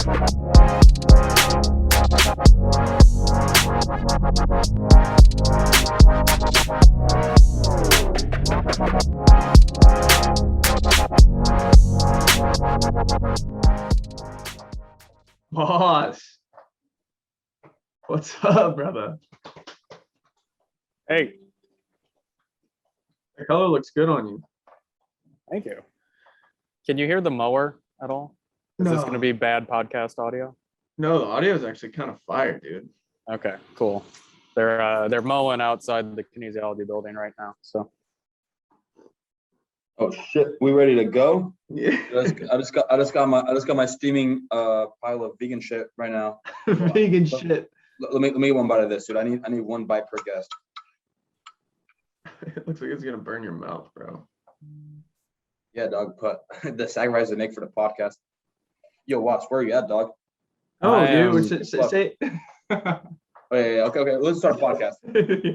Boss, what's up, brother? Hey, The color looks good on you. thank you. Can you hear the mower at all? Is this going to be bad podcast audio? No, the audio is actually kind of fire, dude. Okay, cool. They're mowing outside the kinesiology building right now. So. Oh shit, we ready to go? Yeah. I just got my steaming pile of vegan shit right now. Vegan shit. Let me get one bite of this, dude. I need one bite per guest. It looks like it's gonna burn your mouth, bro. Yeah, dog. Put the sacrifice to make for the podcast. Yo, Watts, where are you at, dog? Oh, dude, say. Oh, yeah, okay. Let's start a podcast.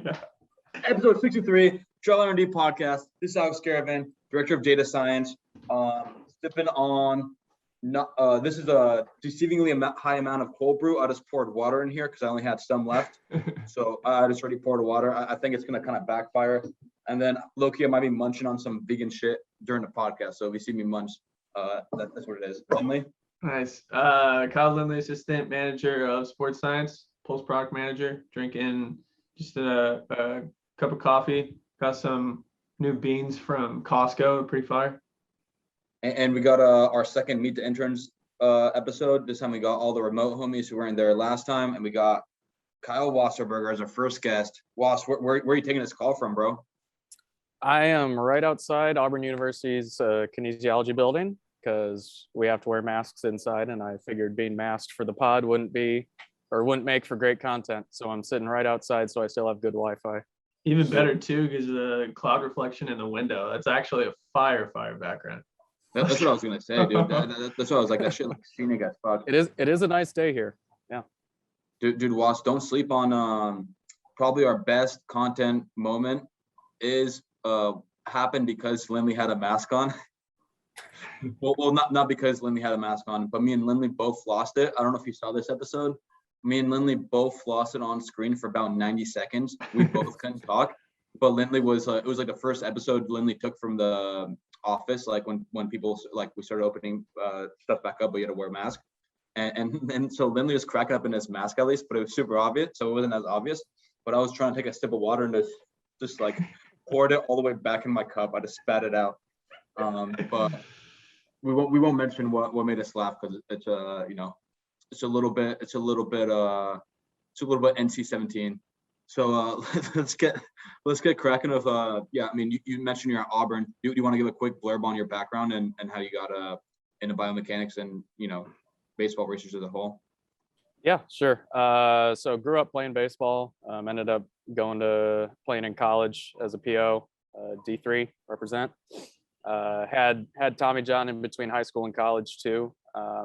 Yeah. Episode 63, Driveline R&D Podcast. This is Alex Caravan, Director of Data Science. Sipping on. This is a deceivingly high amount of cold brew. I just poured water in here because I only had some left. So I just already poured water. I think it's going to kind of backfire. And then low-key, I might be munching on some vegan shit during the podcast. So if you see me munch, that's what it is. Lindley? Nice. Kyle Lindley, Assistant Manager of Sports Science, Pulse Product Manager, drinking just a cup of coffee. Got some new beans from Costco, pretty fire. And we got our second Meet the Interns episode. This time we got all the remote homies who weren't there last time. And we got Kyle Wasserberger as our first guest. Was, where are you taking this call from, bro? I am right outside Auburn University's kinesiology building because we have to wear masks inside, and I figured being masked for the pod wouldn't make for great content. So I'm sitting right outside, so I still have good Wi-Fi. Even better too, because the cloud reflection in the window. That's actually a fire background. That's what I was gonna say, dude. That's what I was like. That shit looks scenic as fuck. It is a nice day here. Yeah. Dude, Was, don't sleep on probably our best content moment is happened because Lindley had a mask on. well, not because Lindley had a mask on, but me and Lindley both lost it. I don't know if you saw this episode. Me and Lindley both lost it on screen for about 90 seconds. We both couldn't talk, but Lindley was it was like the first episode Lindley took from the office, like when people like we started opening stuff back up, but you had to wear a mask, and so Lindley was cracking up in his mask at least, but it was super obvious, so it wasn't as obvious. But I was trying to take a sip of water and just like poured it all the way back in my cup. I just spat it out. But we won't mention what made us laugh because it's it's a little bit NC-17. So let's get cracking with I mean you mentioned you're at Auburn. Do you want to give a quick blurb on your background and how you got into biomechanics and baseball research as a whole? Yeah, sure. So grew up playing baseball. Ended up going to playing in college as a PO, D3 represent. Had Tommy John in between high school and college too.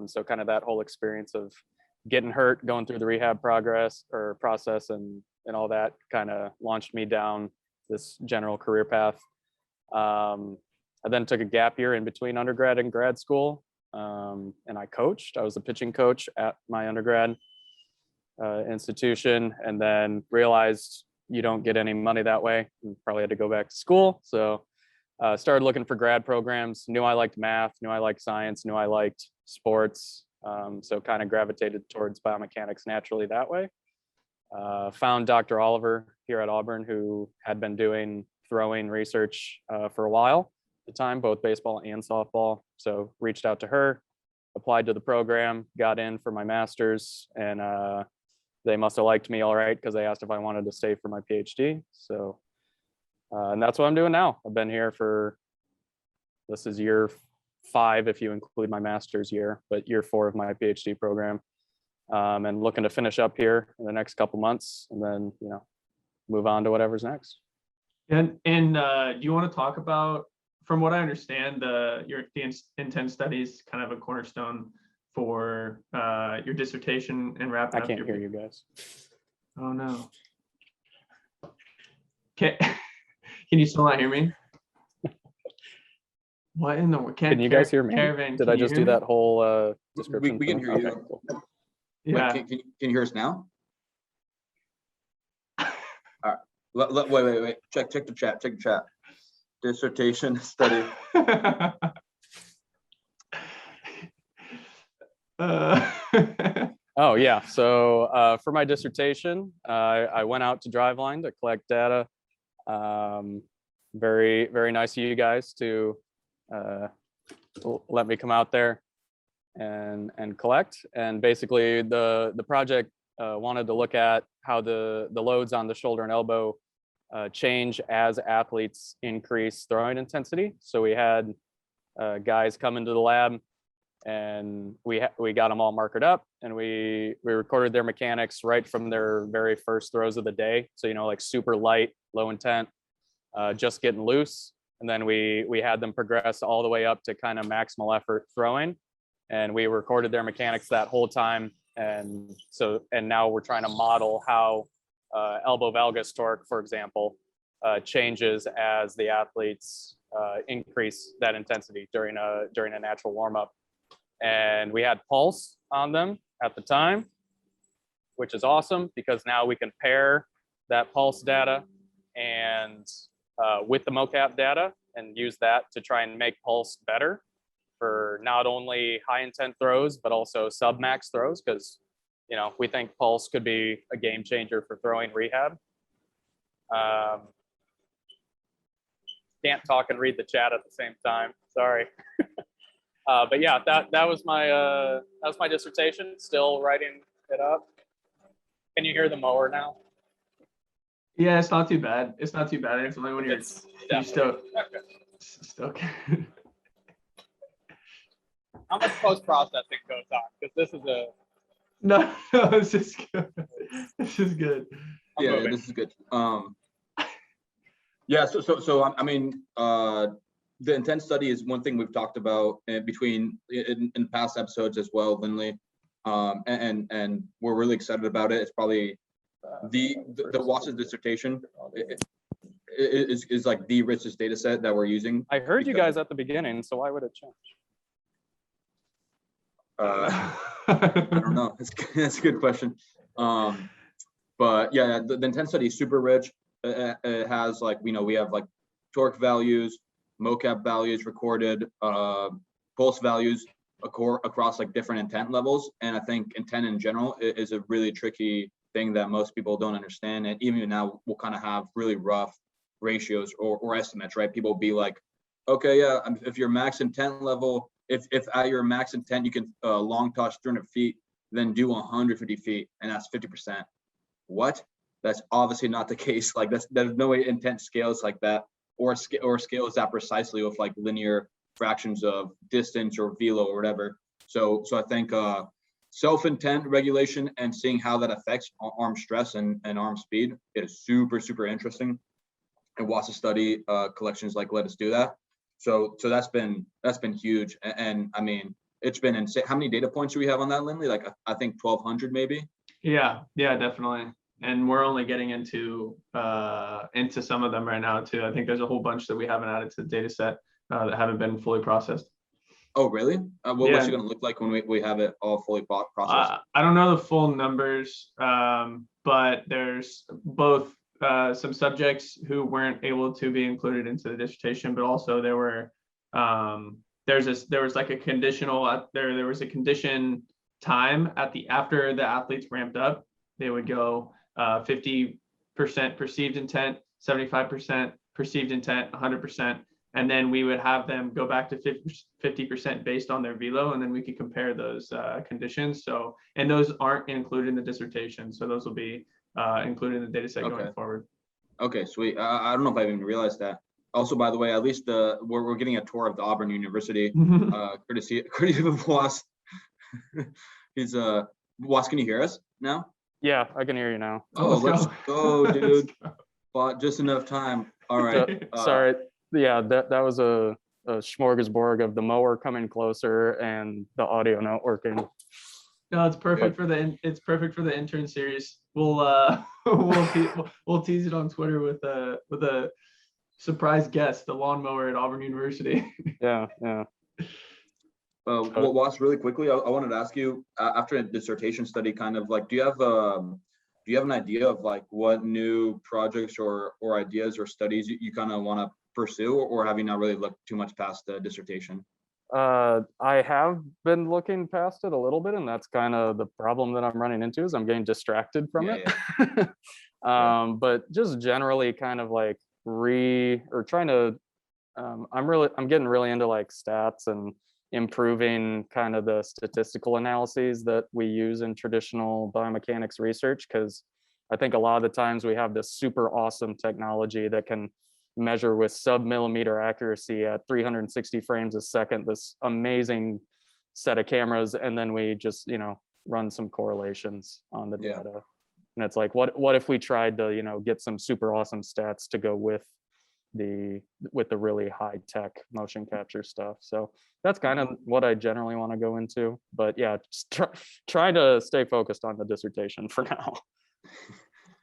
So kind of that whole experience of getting hurt, going through the rehab process and all that kind of launched me down this general career path. I then took a gap year in between undergrad and grad school. And I coached. I was a pitching coach at my undergrad institution, and then realized you don't get any money that way and probably had to go back to school. So started looking for grad programs, knew I liked math, knew I liked science, knew I liked sports. So kind of gravitated towards biomechanics naturally that way. Found Dr. Oliver here at Auburn, who had been doing throwing research for a while at the time, both baseball and softball. So reached out to her, applied to the program, got in for my master's, and they must have liked me all right because they asked if I wanted to stay for my PhD. So, and that's what I'm doing now. I've been here this is year 5 if you include my master's year, but year 4 of my PhD program, and looking to finish up here in the next couple months, and then move on to whatever's next. And do you want to talk about, from what I understand, the intent studies kind of a cornerstone for your dissertation and wrapping up. I can't hear you guys. Oh no. Can you still not hear me? What in the Can you guys hear me? Caravan, Did can I you just hear do me? that whole description? We can thing? hear you. Okay, cool. Yeah. Wait, can you hear us now? All right. Wait. Check the chat. Dissertation study. Oh yeah. So for my dissertation, I went out to Driveline to collect data. Very, very nice of you guys to let me come out there and collect. And basically the project wanted to look at how the loads on the shoulder and elbow change as athletes increase throwing intensity. So we had guys come into the lab, and we got them all marked up, and we recorded their mechanics right from their very first throws of the day. So, like super light, low intent, just getting loose. And then we had them progress all the way up to kind of maximal effort throwing, and we recorded their mechanics that whole time. And now we're trying to model how elbow valgus torque, for example, changes as the athletes increase that intensity during a natural warm up. And we had pulse on them at the time, which is awesome because now we can pair that pulse data and with the mocap data and use that to try and make pulse better for not only high intent throws, but also sub max throws. Cause we think pulse could be a game changer for throwing rehab. Can't talk and read the chat at the same time. Sorry. But yeah, that was my dissertation. Still writing it up. Can you hear the mower now? Yeah, it's not too bad. It's only when you're still. Okay. Still. How much post processing goes on? Because this is a. No, it's just good. This is good. Yeah, this is good. Yeah. So I mean, the intent study is one thing we've talked about in past episodes as well, Lindley, and we're really excited about it. It's probably the Watts' dissertation is like the richest data set that we're using. I heard you guys at the beginning, so why would it change? I don't know. That's a good question. But yeah, the intent study is super rich. It has we have like torque values, mocap values recorded, pulse values across like different intent levels. And I think intent in general is a really tricky thing that most people don't understand. And even now we'll kind of have really rough ratios or estimates, right? People will be like, okay, yeah, if your max intent level, if at your max intent you can long toss 300 feet, then do 150 feet, and that's 50%. What? That's obviously not the case. Like there's no way intent scales like that, or scales that precisely with like linear fractions of distance or velo or whatever. So I think self-intent regulation and seeing how that affects arm stress and arm speed is super, super interesting. And Watts' study collections let us do that. So that's been huge. And I mean, it's been insane. How many data points do we have on that, Lindley? Like I think 1,200 maybe. Yeah, definitely. And we're only getting into some of them right now too. I think there's a whole bunch that we haven't added to the data set that haven't been fully processed. Oh, really? What's it going to look like when we have it all fully processed? I don't know the full numbers, but there's both some subjects who weren't able to be included into the dissertation, but also there was like a conditional there was a condition time after the athletes ramped up. They would go 50% perceived intent, 75% perceived intent, 100%. And then we would have them go back to 50% based on their velo, and then we could compare those conditions. So, and those aren't included in the dissertation. So those will be included in the data set going forward. Okay, sweet. I don't know if I even realized that. Also, by the way, at least we're getting a tour of the Auburn University, courtesy of Was. He's Was, can you hear us now? Yeah, I can hear you now. Oh, let's go, dude. But just enough time. All right. Sorry. Yeah, that was a smorgasbord of the mower coming closer and the audio not working. No, it's perfect for the intern series. We'll tease it on Twitter with a surprise guest, the lawnmower at Auburn University. Yeah. Well, Ross, really quickly, I wanted to ask you after a dissertation study, kind of like, do you have an idea of like what new projects or ideas or studies you kind of want to pursue, or have you not really looked too much past the dissertation? I have been looking past it a little bit, and that's kind of the problem that I'm running into, is I'm getting distracted from it. But just generally kind of like I'm getting really into like stats and improving kind of the statistical analyses that we use in traditional biomechanics research, because I think a lot of the times we have this super awesome technology that can measure with sub-millimeter accuracy at 360 frames a second, this amazing set of cameras, and then we just, run some correlations on the data. And it's like, what if we tried to, get some super awesome stats to go with the really high tech motion capture stuff. So that's kind of what I generally want to go into. But yeah, just try to stay focused on the dissertation for now.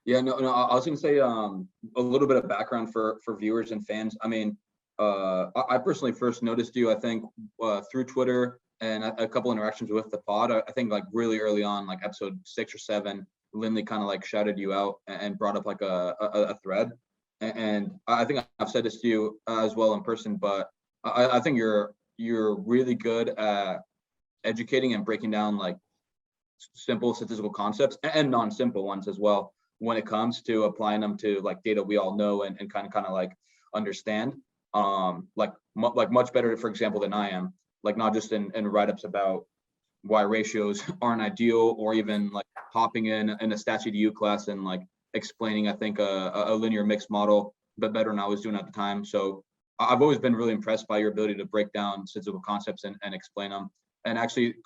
Yeah, no, I was gonna say a little bit of background for viewers and fans. I mean, I personally first noticed you, I think, through Twitter and a couple interactions with the pod. I think like really early on, like episode 6 or 7, Lindley kind of like shouted you out and brought up like a thread. And I think I've said this to you as well in person, but I think you're really good at educating and breaking down like simple statistical concepts and non-simple ones as well, when it comes to applying them to like data we all know and kind of like understand, like much better, for example, than I am, like not just in write-ups about why ratios aren't ideal, or even like hopping in a stats EDU class and like explaining, I think, a linear mixed model, but better than I was doing at the time. So I've always been really impressed by your ability to break down statistical concepts and explain them. And actually,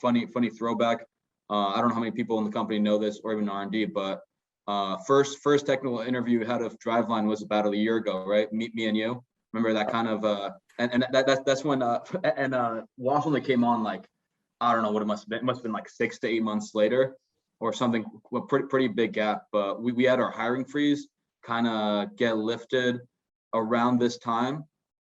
funny throwback. I don't know how many people in the company know this, or even R&D, but first technical interview we had of Driveline was about a year ago, right? Me and you. Remember that kind of and that's when Wash only came on, like, I don't know what it must have been. It must have been like 6 to 8 months later or something. A pretty big gap. But we had our hiring freeze kind of get lifted around this time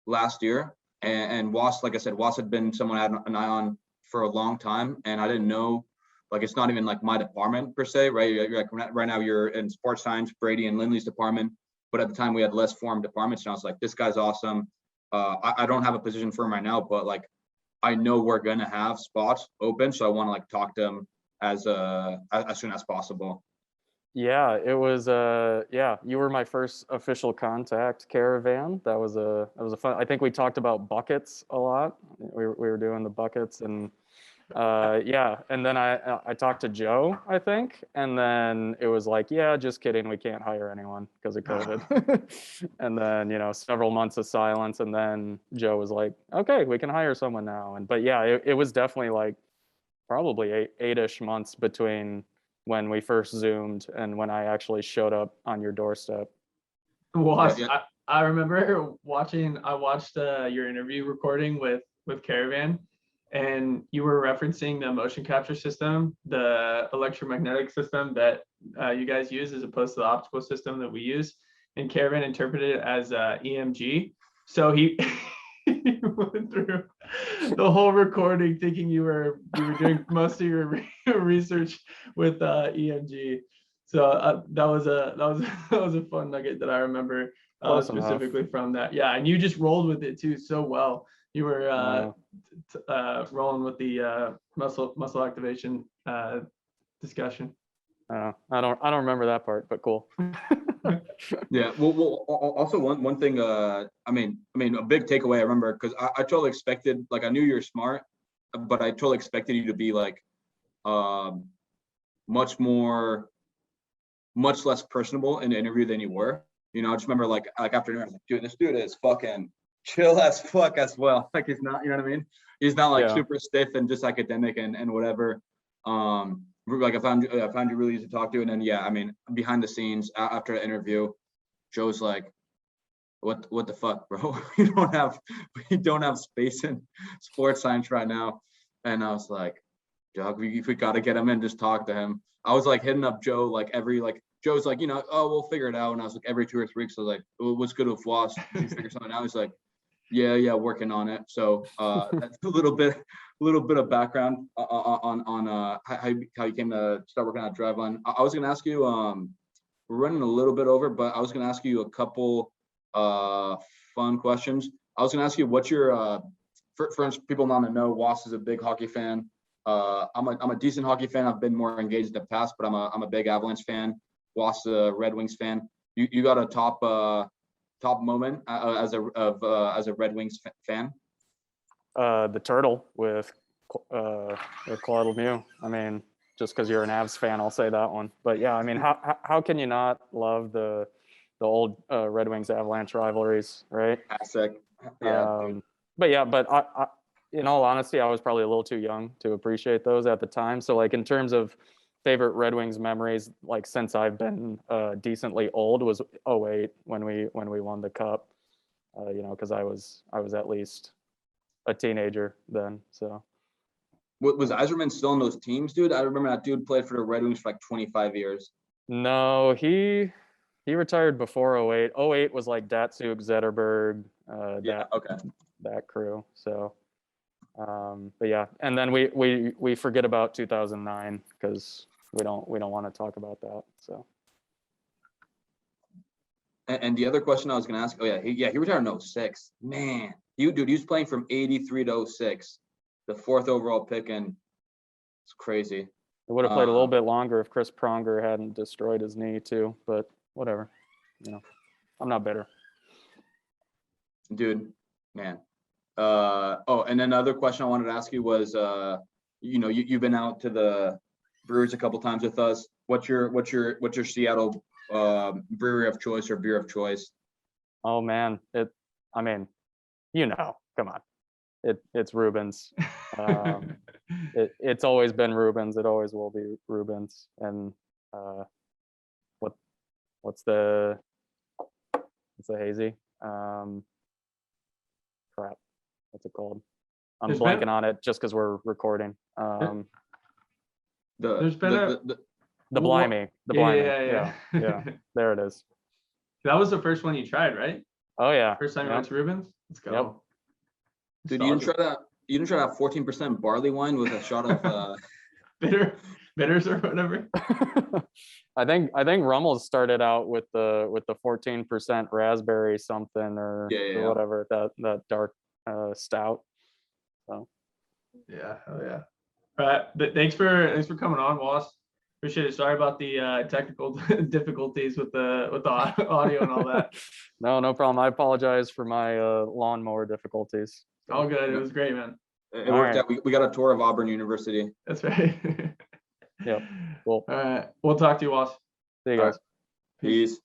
last year. And Was, like I said, Was had been someone I had an eye on for a long time, and I didn't know, like, it's not even like my department per se, right? You're like, right now you're in sports science, Brady and Lindley's department, but at the time we had less formed departments, and I was like, this guy's awesome. I don't have a position for him right now, but like, I know we're gonna have spots open, so I want to like talk to him as soon as possible. Yeah, it was you were my first official contact, Caravan. That was a fun. I think we talked about buckets a lot. We were doing the buckets, and and then I talked to Joe, I think, and then it was like, yeah, just kidding, we can't hire anyone because of COVID. And then several months of silence, and then Joe was like, okay, we can hire someone now. But yeah, it was definitely like probably eight-ish months between when we first Zoomed and when I actually showed up on your doorstep. Well, I remember watching. I watched your interview recording with Caravan, and you were referencing the motion capture system, the electromagnetic system that you guys use, as opposed to the optical system that we use. And Caravan interpreted it as EMG. So he went through the whole recording thinking you were doing most of your research with EMG. So that was a fun nugget that I remember specifically from that. Yeah, and you just rolled with it too so well. You were rolling with the muscle activation discussion. I don't remember that part, but cool. Yeah. Well. Also, one thing. I mean, a big takeaway I remember, because I totally expected, like, I knew you were smart, but I totally expected you to be like, much less personable in the interview than you were. I just remember like after I was like, dude, this dude is fucking chill as fuck as well. Like, he's not, you know what I mean? He's not like super stiff and just academic and whatever. Like I found you really easy to talk to. And then I mean, behind the scenes after the interview, Joe's like, what the fuck, bro? we don't have space in sports science right now. And I was like, Doug, we gotta get him in, just talk to him. I was like hitting up Joe like every like Joe's like, oh, we'll figure it out. And I was like, every 2 or 3 weeks, I was like, oh, what's good with Was? Did you figure something out? He's like, yeah, working on it. So that's a little bit of background on how you came to start working on Driveline. I was gonna ask you, we're running a little bit over, but I was gonna ask you a couple fun questions. I was gonna ask you what's your for people not to know, Was is a big hockey fan. I'm a decent hockey fan. I've been more engaged in the past, but I'm a big Avalanche fan. Was a Red Wings fan. You got a top moment as a Red Wings fan? The turtle with Claude Lemieux. I mean, just because you're an Avs fan, I'll say that one. But yeah, I mean, how can you not love the old Red Wings Avalanche rivalries, right? Classic. Yeah. But I in all honesty, I was probably a little too young to appreciate those at the time. So like in terms of favorite Red Wings memories, like since I've been decently old, was 2008 when we won the cup. Because I was at least a teenager then. So was Yzerman still in those teams, dude? I remember that dude played for the Red Wings for like 25 years. No, he retired before 2008. 2008 was like Datsuk, Zetterberg, that crew. So but yeah, and then we forget about 2009 because we don't want to talk about that. So and the other question I was gonna ask, he retired in 06. Man, he was playing from 83 to 06, the 4th overall pick, and it's crazy. It would have played a little bit longer if Chris Pronger hadn't destroyed his knee too, but whatever. I'm not bitter. Dude, man. And then the other question I wanted to ask you was, you've been out to the breweries a couple times with us. What's your Seattle brewery of choice or beer of choice? Oh man, come on. It's Reuben's. It's always been Reuben's. It always will be Reuben's. And what's the hazy? Crap. What's it called? I'm blanking on it just because we're recording. There's been the Blimey. The Blimey. Yeah. There it is. That was the first one you tried, right? Oh yeah. First time you went to Reuben's? Let's go. Yep. Dude, you didn't try that 14% barley wine with a shot of bitters or whatever. I think Rummel's started out with the 14% raspberry something or whatever, that dark stout. So yeah, hell yeah. All right, but thanks for coming on, Was. Appreciate it. Sorry about the technical difficulties with the audio and all that. No problem. I apologize for my lawnmower difficulties. All good. It was great, man. It worked out. We got a tour of Auburn University. That's right. Yep. Cool. All right. We'll talk to you, Was. See you guys. Peace.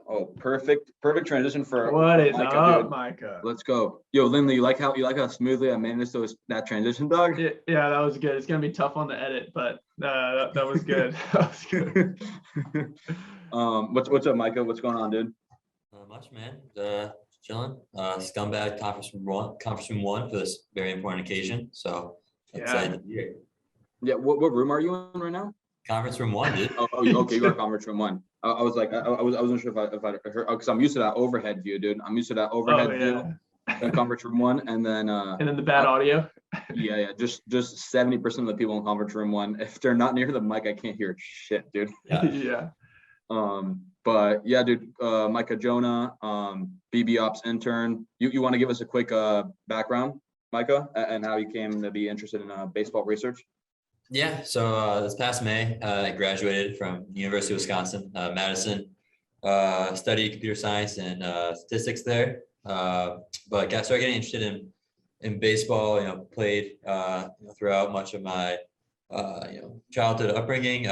Oh, perfect transition for what is Micah, up, dude. Micah? Let's go. Yo, Lindley, you like how smoothly I managed that transition, dog? Yeah, that was good. It's gonna be tough on the edit, but that was good. That was good. What's up, Micah? What's going on, dude? Not much, man. Chilling. Scumbag conference room one for this very important occasion. So excited to be here. Yeah. What room are you in right now? Conference room one, dude. Oh, okay. You are conference room one. I was like, I wasn't sure if I heard, because I'm used to that overhead view, dude. I'm used to that overhead view in conference room one, and then the bad audio. Yeah. Just 70% of the people in conference room one, if they're not near the mic, I can't hear shit, dude. Yeah. But yeah, dude, Micah Jona, BB Ops intern. You want to give us a quick background, Micah, and how you came to be interested in baseball research? Yeah, so this past May, I graduated from University of Wisconsin, Madison, studied computer science and statistics there, but started getting interested in baseball, played throughout much of my childhood upbringing,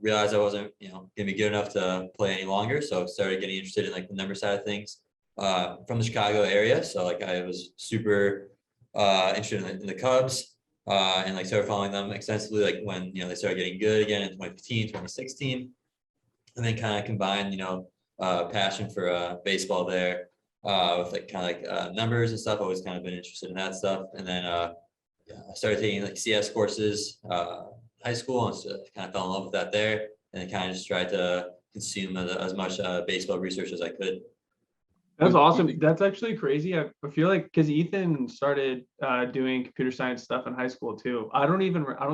realized I wasn't gonna be good enough to play any longer, so started getting interested in like the number side of things from the Chicago area. So like I was super interested in the Cubs. And like started following them extensively, like when they started getting good again in 2015, 2016, and then kind of combined passion for baseball there with like kind of like numbers and stuff. I've always kind of been interested in that stuff, and then I started taking like CS courses high school, and so kind of fell in love with that there, and kind of just tried to consume as much baseball research as I could. That's awesome. That's actually crazy. I feel like because Ethan started doing computer science stuff in high school too. I don't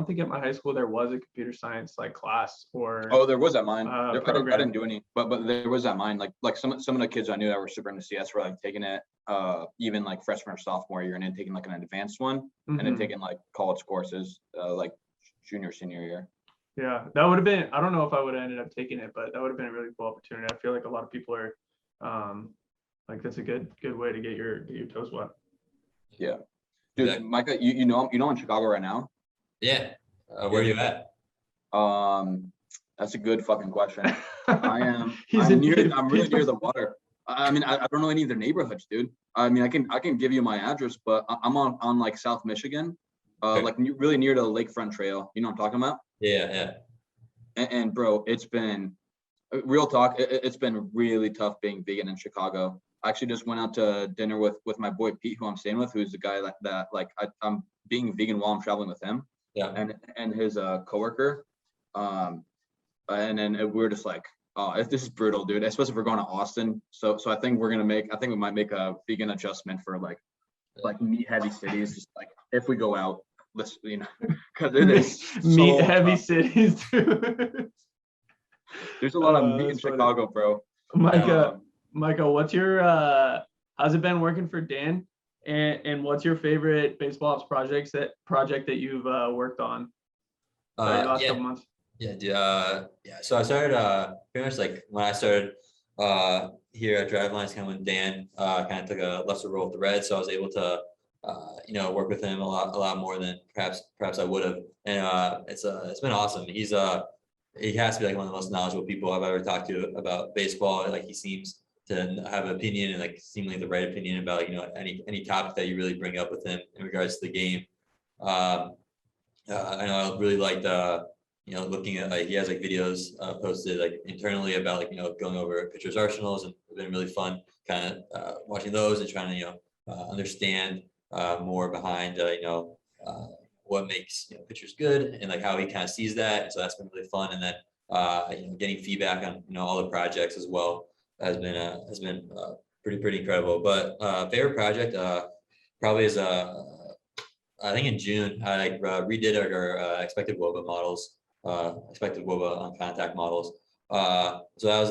think at my high school there was a computer science like class or. Oh, there was at mine. I program. didn't do any, but there was at mine. Like some of the kids I knew that were super into CS were like taking it even like freshman or sophomore year, and then taking like an advanced one, and then taking like college courses like junior, senior year. Yeah, that would have been. I don't know if I would have ended up taking it, but that would have been a really cool opportunity. I feel like a lot of people are. Like that's a good way to get your toes wet. Yeah, dude, exactly. Micah, you know I'm in Chicago right now. Yeah, where are you at? That's a good fucking question. I'm really near the water. I mean, I don't know any of their neighborhoods, dude. I mean, I can give you my address, but I'm on like South Michigan, okay. Like really near the Lakefront Trail. You know what I'm talking about? Yeah. And bro, it's been real talk. It's been really tough being vegan in Chicago. I actually just went out to dinner with my boy Pete, who I'm staying with, who's the guy that like I'm being vegan while I'm traveling with him. Yeah. And his coworker. And then we were just like, oh, this is brutal, dude. Especially if we're going to Austin. So I think we might make a vegan adjustment for like meat heavy cities. Just like if we go out, let's because it is meat heavy cities. There's a lot of meat in Chicago, bro. Micah, what's your how's it been working for Dan? And what's your favorite baseball ops project that you've worked on the last couple months? Yeah, dude, so I started pretty much like when I started here at Driveline, kind of when Dan kind of took a lesser role with the Reds, so I was able to work with him a lot more than perhaps I would have, and it's been awesome. He has to be like one of the most knowledgeable people I've ever talked to about baseball. Like he seems to have an opinion, and like seemingly the right opinion about any topic that you really bring up with him in regards to the game. I know I really liked looking at like he has like videos posted like internally about like going over pitchers' arsenals, and it's been really fun kind of watching those and trying to understand more behind what makes pitchers good and like how he kind of sees that. And so that's been really fun. And then getting feedback on all the projects as well has been pretty incredible. But favorite project probably is I think in June I redid our expected WOBA models, expected WOBA on contact models. So that was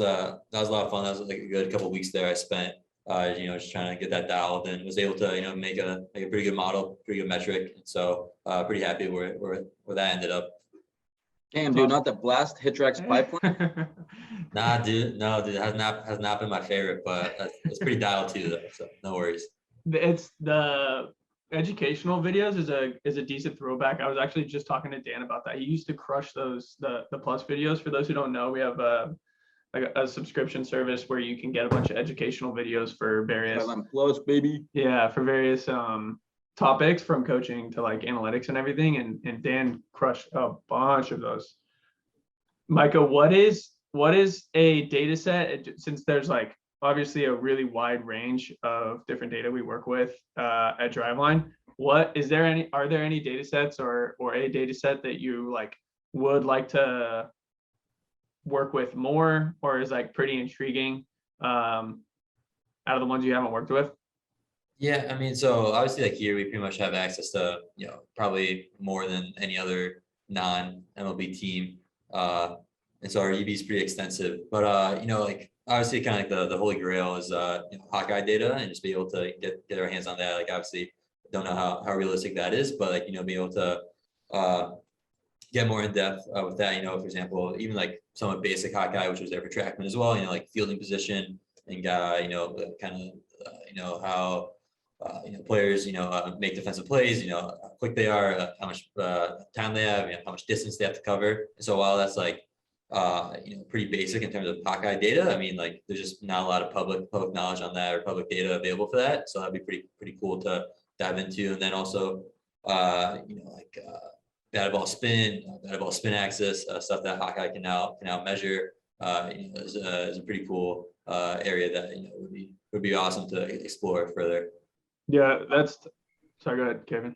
a lot of fun. That was like a good couple of weeks there I spent just trying to get that dialed, and was able to make a pretty good model, pretty good metric. And so pretty happy where that ended up. Damn, dude, not the blast Hitrax pipeline. Nah, dude, no, dude, has not been my favorite, but it's pretty dialed too, though. So no worries. It's the educational videos is a decent throwback. I was actually just talking to Dan about that. He used to crush those the plus videos. For those who don't know, we have a subscription service where you can get a bunch of educational videos for various plus, baby. Yeah, for various topics from coaching to like analytics and everything. And Dan crushed a bunch of those. Micah, what is a data set, since there's like obviously a really wide range of different data we work with at Driveline? Are there any data sets or a data set that you like would like to work with more, or is like pretty intriguing out of the ones you haven't worked with? Yeah, I mean, so obviously like here we pretty much have access to probably more than any other non-MLB team, and so our EV is pretty extensive. But like obviously kind of like the holy grail is Hawkeye data, and just be able to get our hands on that. Like obviously don't know how realistic that is, but like be able to get more in depth with that. For example, even like somewhat basic Hawkeye, which was there for Trackman as well. Like fielding position and kind of how players make defensive plays. How quick they are, how much time they have, how much distance they have to cover. And so while that's like pretty basic in terms of Hawkeye data, I mean like there's just not a lot of public knowledge on that or public data available for that. So that'd be pretty cool to dive into. And then also batted ball spin axis, stuff that Hawkeye can now measure is a pretty cool area that would be awesome to explore further. Yeah, sorry, go ahead, Kevin.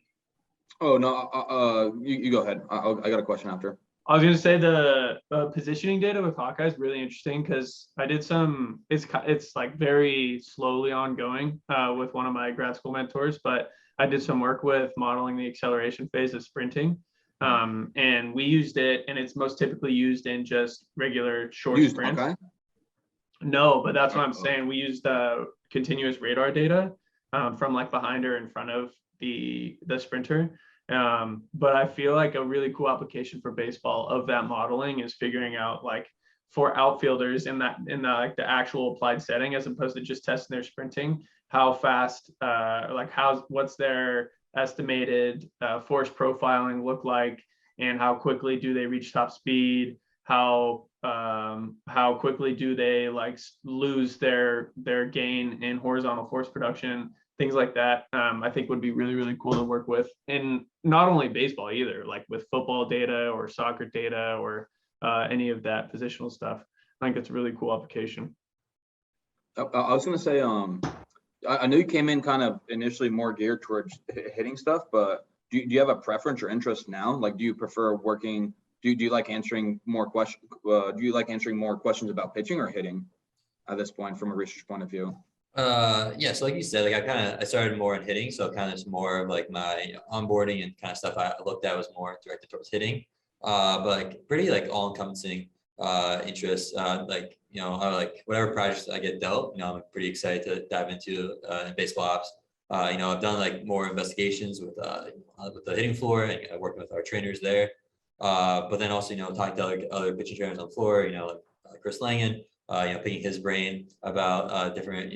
Oh no, you go ahead. I got a question after. I was gonna say the positioning data with Hawkeye is really interesting because I did some. It's like very slowly ongoing with one of my grad school mentors, but I did some work with modeling the acceleration phase of sprinting, and we used it, and it's most typically used in just regular short sprints. Hawkeye? No, but that's what I'm saying. We used continuous radar data from like behind or in front of the sprinter. But I feel like a really cool application for baseball of that modeling is figuring out like for outfielders in the like the actual applied setting, as opposed to just testing their sprinting, how fast, what's their estimated force profiling look like, and how quickly do they reach top speed, how quickly do they like lose their gain in horizontal force production, things like that. I think would be really, really cool to work with, and not only baseball either, like with football data or soccer data or any of that positional stuff. I think it's a really cool application. I was gonna say, I know you came in kind of initially more geared towards hitting stuff, but do you have a preference or interest now? Like, do you prefer working? Do you like answering more questions? Do you like answering more questions about pitching or hitting at this point from a research point of view? Yeah, so like you said, like I started more in hitting, so kind of just more of like my onboarding and kind of stuff I looked at was more directed towards hitting, but like pretty like all-encompassing interests. Like I like whatever projects I get dealt, I'm pretty excited to dive into in baseball ops. I've done like more investigations with the hitting floor and working with our trainers there, but then also talking to other pitching trainers on the floor, like Chris Langan. Picking his brain about different,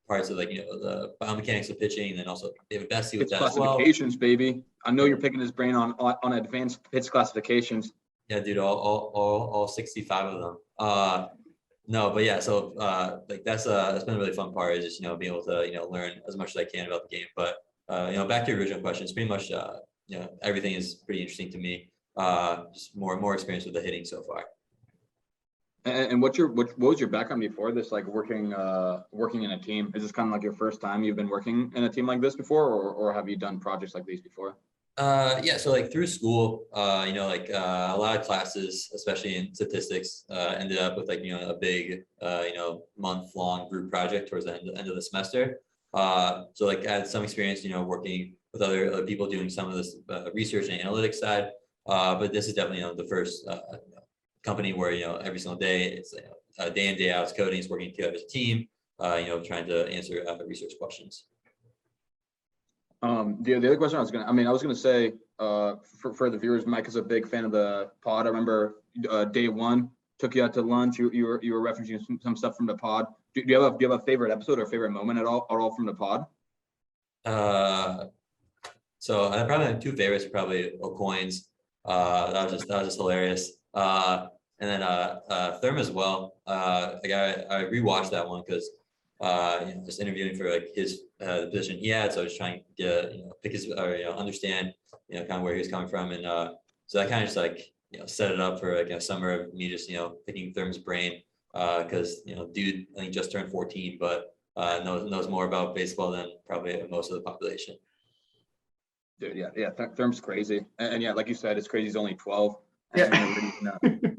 parts of like, the biomechanics of pitching, and then also David Bessie with that as well. Classifications, baby. I know you're picking his brain on advanced pitch classifications. Yeah, dude, all 65 of them. No, but yeah, so like that's been a really fun part, is just being able to learn as much as I can about the game. But back to your original question, it's pretty much everything is pretty interesting to me. Just more experience with the hitting so far. And what was your background before this? Like working in a team? Is this kind of like your first time you've been working in a team like this before, or have you done projects like these before? Yeah, so like through school, a lot of classes, especially in statistics, ended up with like a big month-long group project towards the end of the semester. So like I had some experience working with other people doing some of this research and analytics side, but this is definitely the first company where every single day it's day in day out it's coding, it's working together as a team, trying to answer research questions. The other question I was gonna say, for the viewers, Mike is a big fan of the pod. I remember day one took you out to lunch. You were referencing some stuff from the pod. Do you have a favorite episode or favorite moment at all from the pod? So I probably have two favorites. Probably O'Coins. That was just hilarious. And then Therm as well. I rewatched that one because just interviewing for like his the position he had, so I was trying to pick his understand kind of where he was coming from, and so that kind of just like set it up for like a summer of me just picking Therm's brain, because dude I think just turned 14, but knows more about baseball than probably most of the population. Dude, yeah, Therm's crazy, and yeah, like you said, it's crazy. He's only 12. Yeah.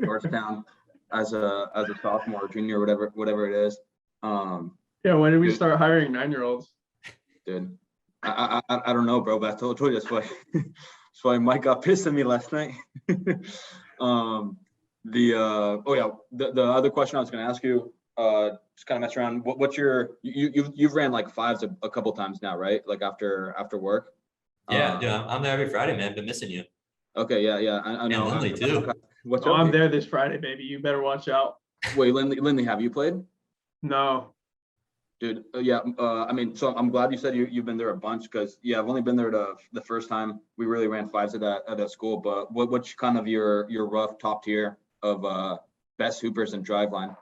Georgetown as a sophomore, junior, whatever it is. Yeah, when did we start hiring 9-year-olds? Dude, I don't know, bro, but I told you that's why Mike got pissed at me last night. The other question I was going to ask you, just kind of mess around. What's you've ran like fives a couple times now, right? Like after work. Yeah, dude, I'm there every Friday, man. Been missing you. Okay, yeah, I know. And Lindley too. What's up? I'm there this Friday, baby. You better watch out. Wait, Lindley, have you played? No. Dude, so I'm glad you said you've been there a bunch, because I've only been there the first time. We really ran fives at that school. But what's kind of your rough top tier of best hoopers in Driveline?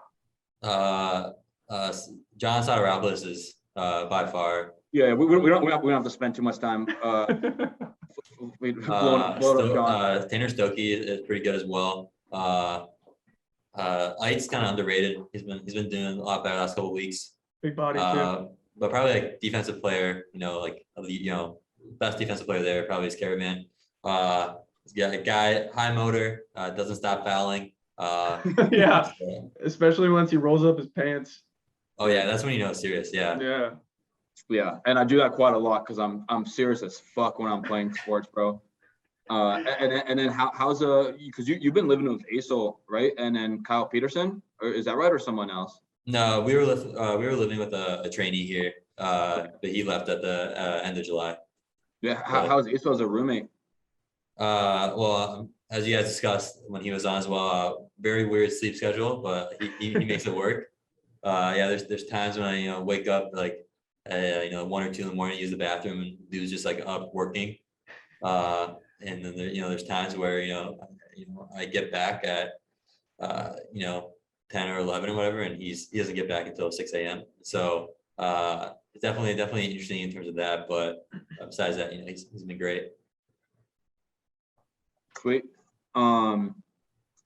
John Sotoropoulos is by far. Yeah, we don't have to spend too much time. Tanner Stokey is pretty good as well. Ike's kind of underrated. He's been doing a lot better the last couple of weeks. Big body too. But probably like defensive player, like elite, best defensive player there, probably is Caravan. He's got a guy, high motor, doesn't stop fouling. Yeah, especially once he rolls up his pants. Oh yeah, that's when you know it's serious. Yeah. Yeah. Yeah, and I do that quite a lot because I'm serious as fuck when I'm playing sports, bro. And then how's because you've been living with Asel, right? And then Kyle Peterson, or is that right, or someone else? No, we were living with a trainee here, but he left at the end of July. Yeah, how's Asel as a roommate? Well, as you guys discussed when he was on as well, very weird sleep schedule, but he makes it work. Yeah, there's times when I wake up like 1 or 2 in the morning, use the bathroom, and dude's just like up working. And then there's times where I get back at 10 or 11 or whatever, and he doesn't get back until 6 a.m. So it's definitely interesting in terms of that. But besides that, he's been great. Sweet.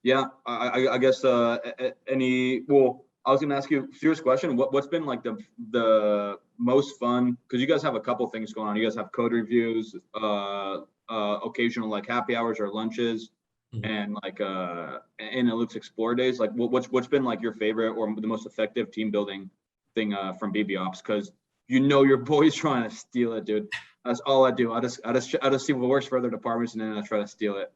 Yeah, I guess I was gonna ask you a serious question. What's been like the most fun, because you guys have a couple things going on. You guys have code reviews, occasional like happy hours or lunches, and like analytics explore days. Like what's been like your favorite or the most effective team building thing from BB Ops? Because your boy's trying to steal it, dude. That's all I do. I just see what works for other departments, and then I try to steal it.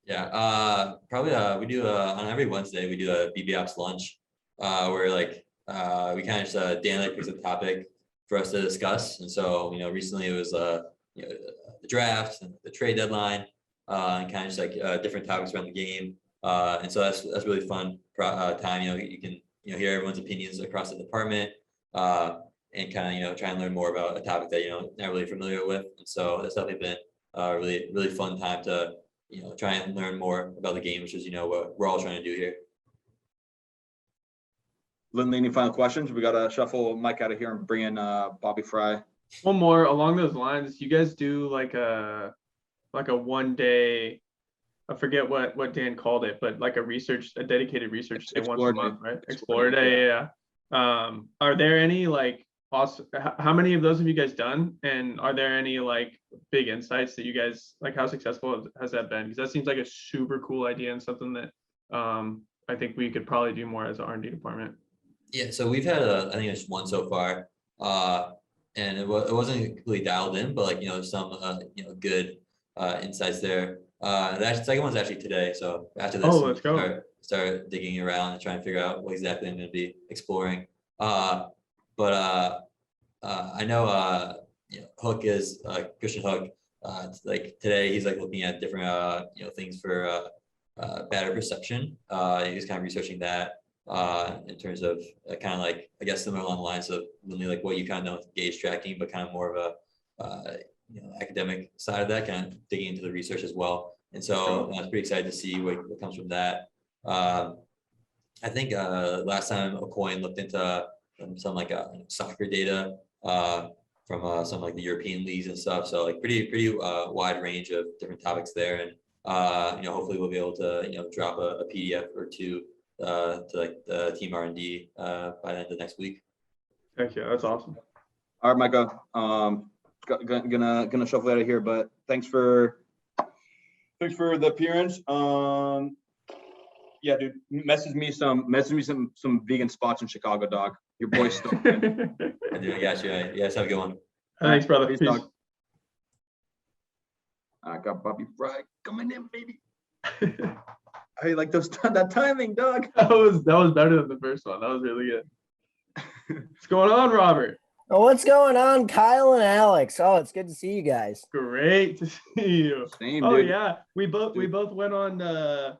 Yeah, probably we do on every Wednesday we do a BB Ops lunch, where like we kind of just Dan picks a topic for us to discuss. And so recently it was the draft and the trade deadline, and kind of just like different topics around the game. And so that's really fun time. You can hear everyone's opinions across the department, and kind of try and learn more about a topic that not really familiar with. And so that's definitely been a really fun time to try and learn more about the game, which is what we're all trying to do here. Lindley, any final questions? We got to shuffle Mike out of here and bring in Bobby Frey. One more along those lines. You guys do like a 1 day, I forget what Dan called it, but like a dedicated research day once a month, right? Explore day, yeah. Are there any like how many of those have you guys done? And are there any like big insights that you guys like? How successful has that been? Because that seems like a super cool idea and something that I think we could probably do more as an R&D department. Yeah, so we've had I think it's one so far, and it wasn't completely dialed in, but like some good insights there. The second one's actually today, so after this, let's go. Start digging around and trying to figure out what exactly I'm going to be exploring. But I know Hook is Christian Hook. Like today, he's like looking at different things for batter perception. He's kind of researching that. In terms of kind of like, I guess similar along the lines of really like what you kind of know with gauge tracking, but kind of more of a academic side of that, kind of digging into the research as well. And so I was pretty excited to see what comes from that. I think last time a coin looked into some like soccer data from some like the European leagues and stuff. So like pretty wide range of different topics there. And hopefully we'll be able to drop a PDF or two to like the team R&D by the end of next week. Heck yeah, that's awesome. All right, Micah. Gonna shuffle out of here, but thanks for the appearance. Yeah, dude, message me some vegan spots in Chicago, dog. Your boy's still. I do. I got you. You guys have a good one. Thanks, brother. Peace. Dog. I got Bobby Frey coming in, baby. I like that timing, dog. That was better than the first one. That was really good. What's going on, Robert? Oh, what's going on, Kyle and Alex? Oh, it's good to see you guys. Great to see you. Same, oh dude. Yeah, we both went on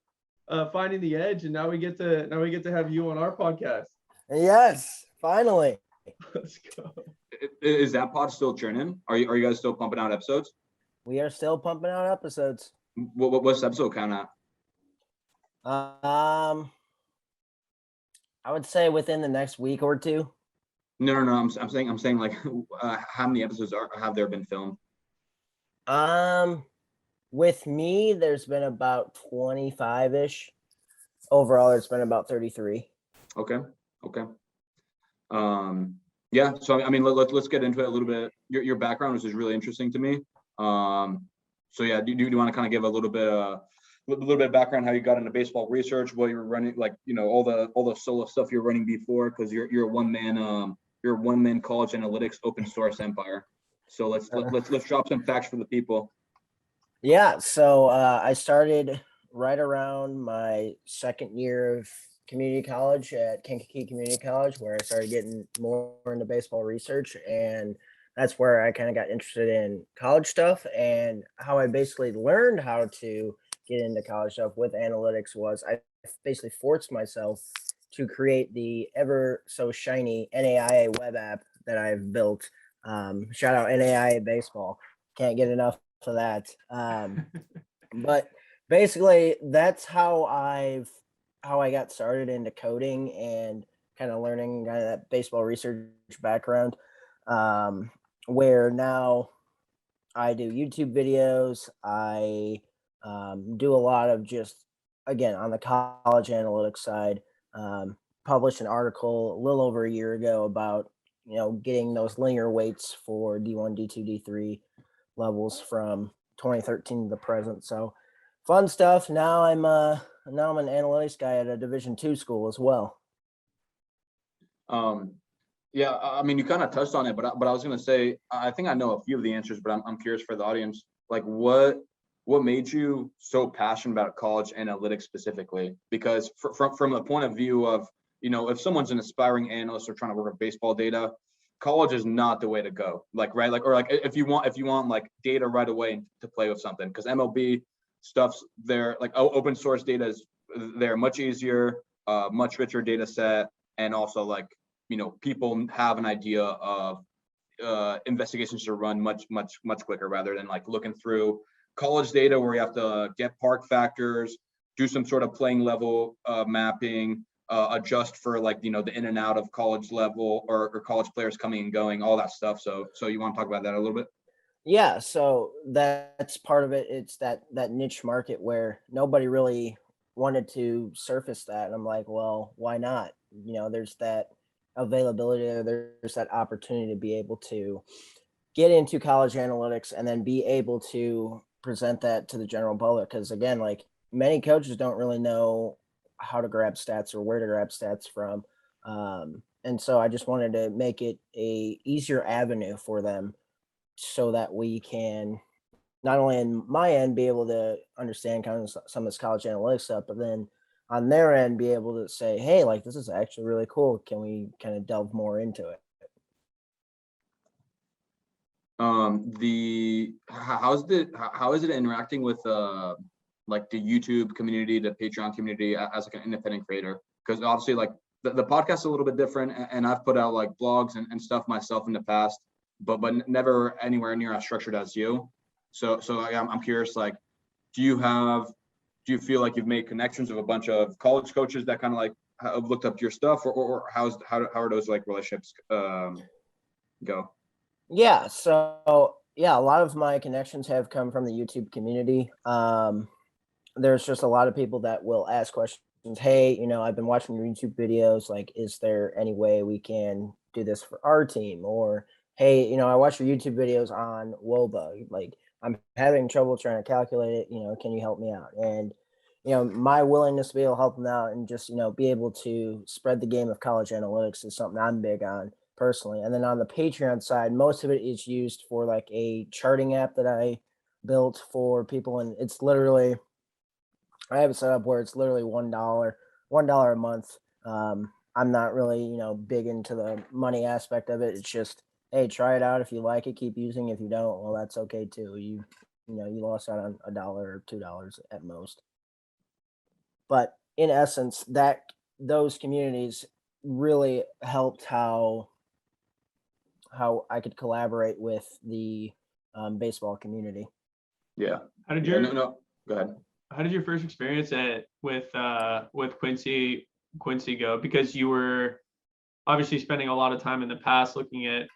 Finding the Edge, and now we get to have you on our podcast. Yes, finally. Let's go. Is that pod still churning? Are you guys still pumping out episodes? We are still pumping out episodes. What's the episode count at? I would say within the next week or two. No. I'm saying like how many episodes have there been filmed? With me, there's been about 25-ish. Overall, it's been about 33. Okay. Yeah. So I mean, let's get into it a little bit. Your background is really interesting to me. So yeah, do you want to kind of give a little bit of background how you got into baseball research, what you were running, like, you know, all the solo stuff you're running before, because you're a one man college analytics open source empire. So let's drop some facts for the people. Yeah, so I started right around my second year of community college at Kankakee Community College, where I started getting more into baseball research, and that's where I kind of got interested in college stuff. And how I basically learned how to get into college stuff with analytics was I basically forced myself to create the ever so shiny NAIA web app that I've built. Shout out NAIA baseball. Can't get enough of that. But basically that's how I got started into coding and kind of learning kind of that baseball research background. Where now I do YouTube videos. I do a lot of just, again, on the college analytics side, published an article a little over a year ago about, you know, getting those linear weights for D1, D2, D3 levels from 2013 to the present. So fun stuff. Now I'm an analytics guy at a Division II school as well. Yeah, I mean, you kind of touched on it, but I was gonna say, I think I know a few of the answers, but I'm curious for the audience, like what made you so passionate about college analytics specifically? Because from the point of view of, you know, if someone's an aspiring analyst or trying to work with baseball data, college is not the way to go. Like, right, like, or like if you want like data right away to play with something, because MLB stuff's there, like open source data is there, much easier, much richer data set, and also like, you know, people have an idea of investigations to run much quicker rather than like looking through college data where you have to get park factors, do some sort of playing level mapping, adjust for like, you know, the in and out of college level or college players coming and going, all that stuff. So you want to talk about that a little bit? Yeah, so that's part of it. It's that niche market where nobody really wanted to surface that. And I'm like, well, why not? You know, there's that availability, there's that opportunity to be able to get into college analytics and then be able to present that to the general public. Because again, like many coaches don't really know how to grab stats or where to grab stats from. And so I just wanted to make it a easier avenue for them so that we can not only in my end be able to understand kind of some of this college analytics stuff, but then on their end be able to say, hey, like this is actually really cool. Can we kind of delve more into it? How is it interacting with like the YouTube community, the Patreon community as like an independent creator? Because obviously like the podcast is a little bit different, and I've put out like blogs and stuff myself in the past, but never anywhere near as structured as you. So I'm curious, like, do you feel like you've made connections with a bunch of college coaches that kind of like have looked up your stuff, or how are those like relationships go? Yeah, so yeah, a lot of my connections have come from the YouTube community. There's just a lot of people that will ask questions. Hey, you know, I've been watching your YouTube videos. Like, is there any way we can do this for our team? Or, hey, you know, I watch your YouTube videos on WOBA. Like, I'm having trouble trying to calculate it. You know, can you help me out? And, you know, my willingness to be able to help them out and just, you know, be able to spread the game of college analytics is something I'm big on personally. And then on the Patreon side, most of it is used for like a charting app that I built for people. And it's literally, I have it set up where it's literally $1 a month. I'm not really, you know, big into the money aspect of it. It's just, hey, try it out. If you like it, keep using. If you don't, well, that's okay too. You know, you lost out on $1 or $2 at most. But in essence, those communities really helped how I could collaborate with the baseball community. Yeah. How did your no, go ahead. How did your first experience with Quincy go? Because you were obviously spending a lot of time in the past looking at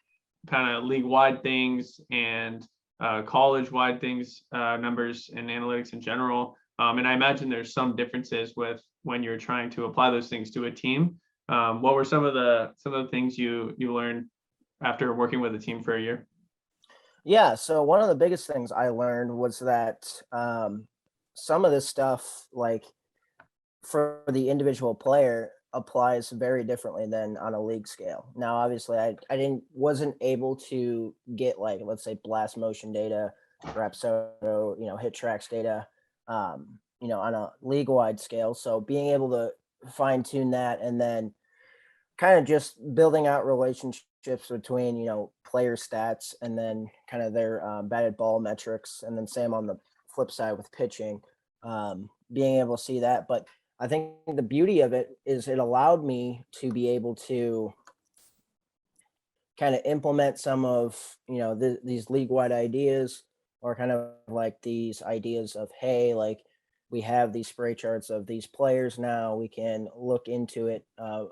kind of league-wide things and college-wide things, numbers and analytics in general. And I imagine there's some differences with when you're trying to apply those things to a team. What were some of the things you learned after working with a team for a year? Yeah, so one of the biggest things I learned was that some of this stuff, like for the individual player, applies very differently than on a league scale. Now, obviously, wasn't able to get, like, let's say, blast motion data, Rapsodo, hit tracks data, on a league wide scale. So being able to fine tune that, and then kind of just building out relationships between player stats and then kind of their batted ball metrics, and then same on the flip side with pitching, being able to see that. But I think the beauty of it is it allowed me to be able to kind of implement some of these league wide ideas, or kind of like these ideas of, hey, like, we have these spray charts of these players now, we can look into it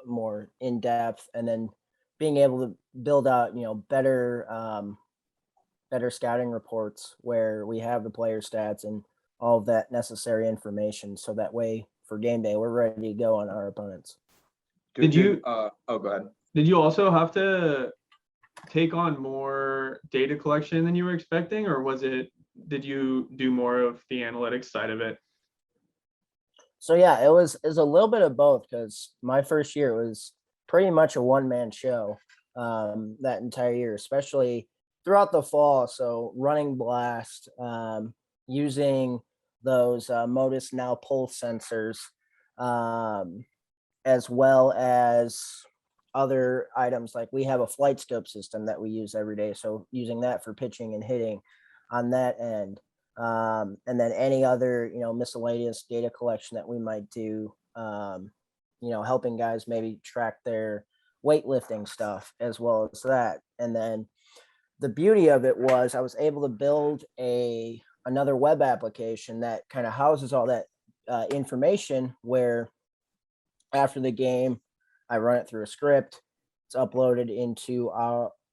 more in depth, and then being able to build out better scouting reports where we have the player stats and all of that necessary information, so that way for game day we're ready to go on our opponents. Did you go ahead. Did you also have to take on more data collection than you were expecting, or did you do more of the analytics side of it? So yeah, it was a little bit of both, because my first year was pretty much a one-man show that entire year, especially throughout the fall. So running blast, using those Modus Now pulse sensors, as well as other items. Like, we have a flight scope system that we use every day, so using that for pitching and hitting on that end. And then any other, miscellaneous data collection that we might do, helping guys maybe track their weightlifting stuff as well as that. And then the beauty of it was I was able to build another web application that kind of houses all that information, where after the game, I run it through a script. It's uploaded into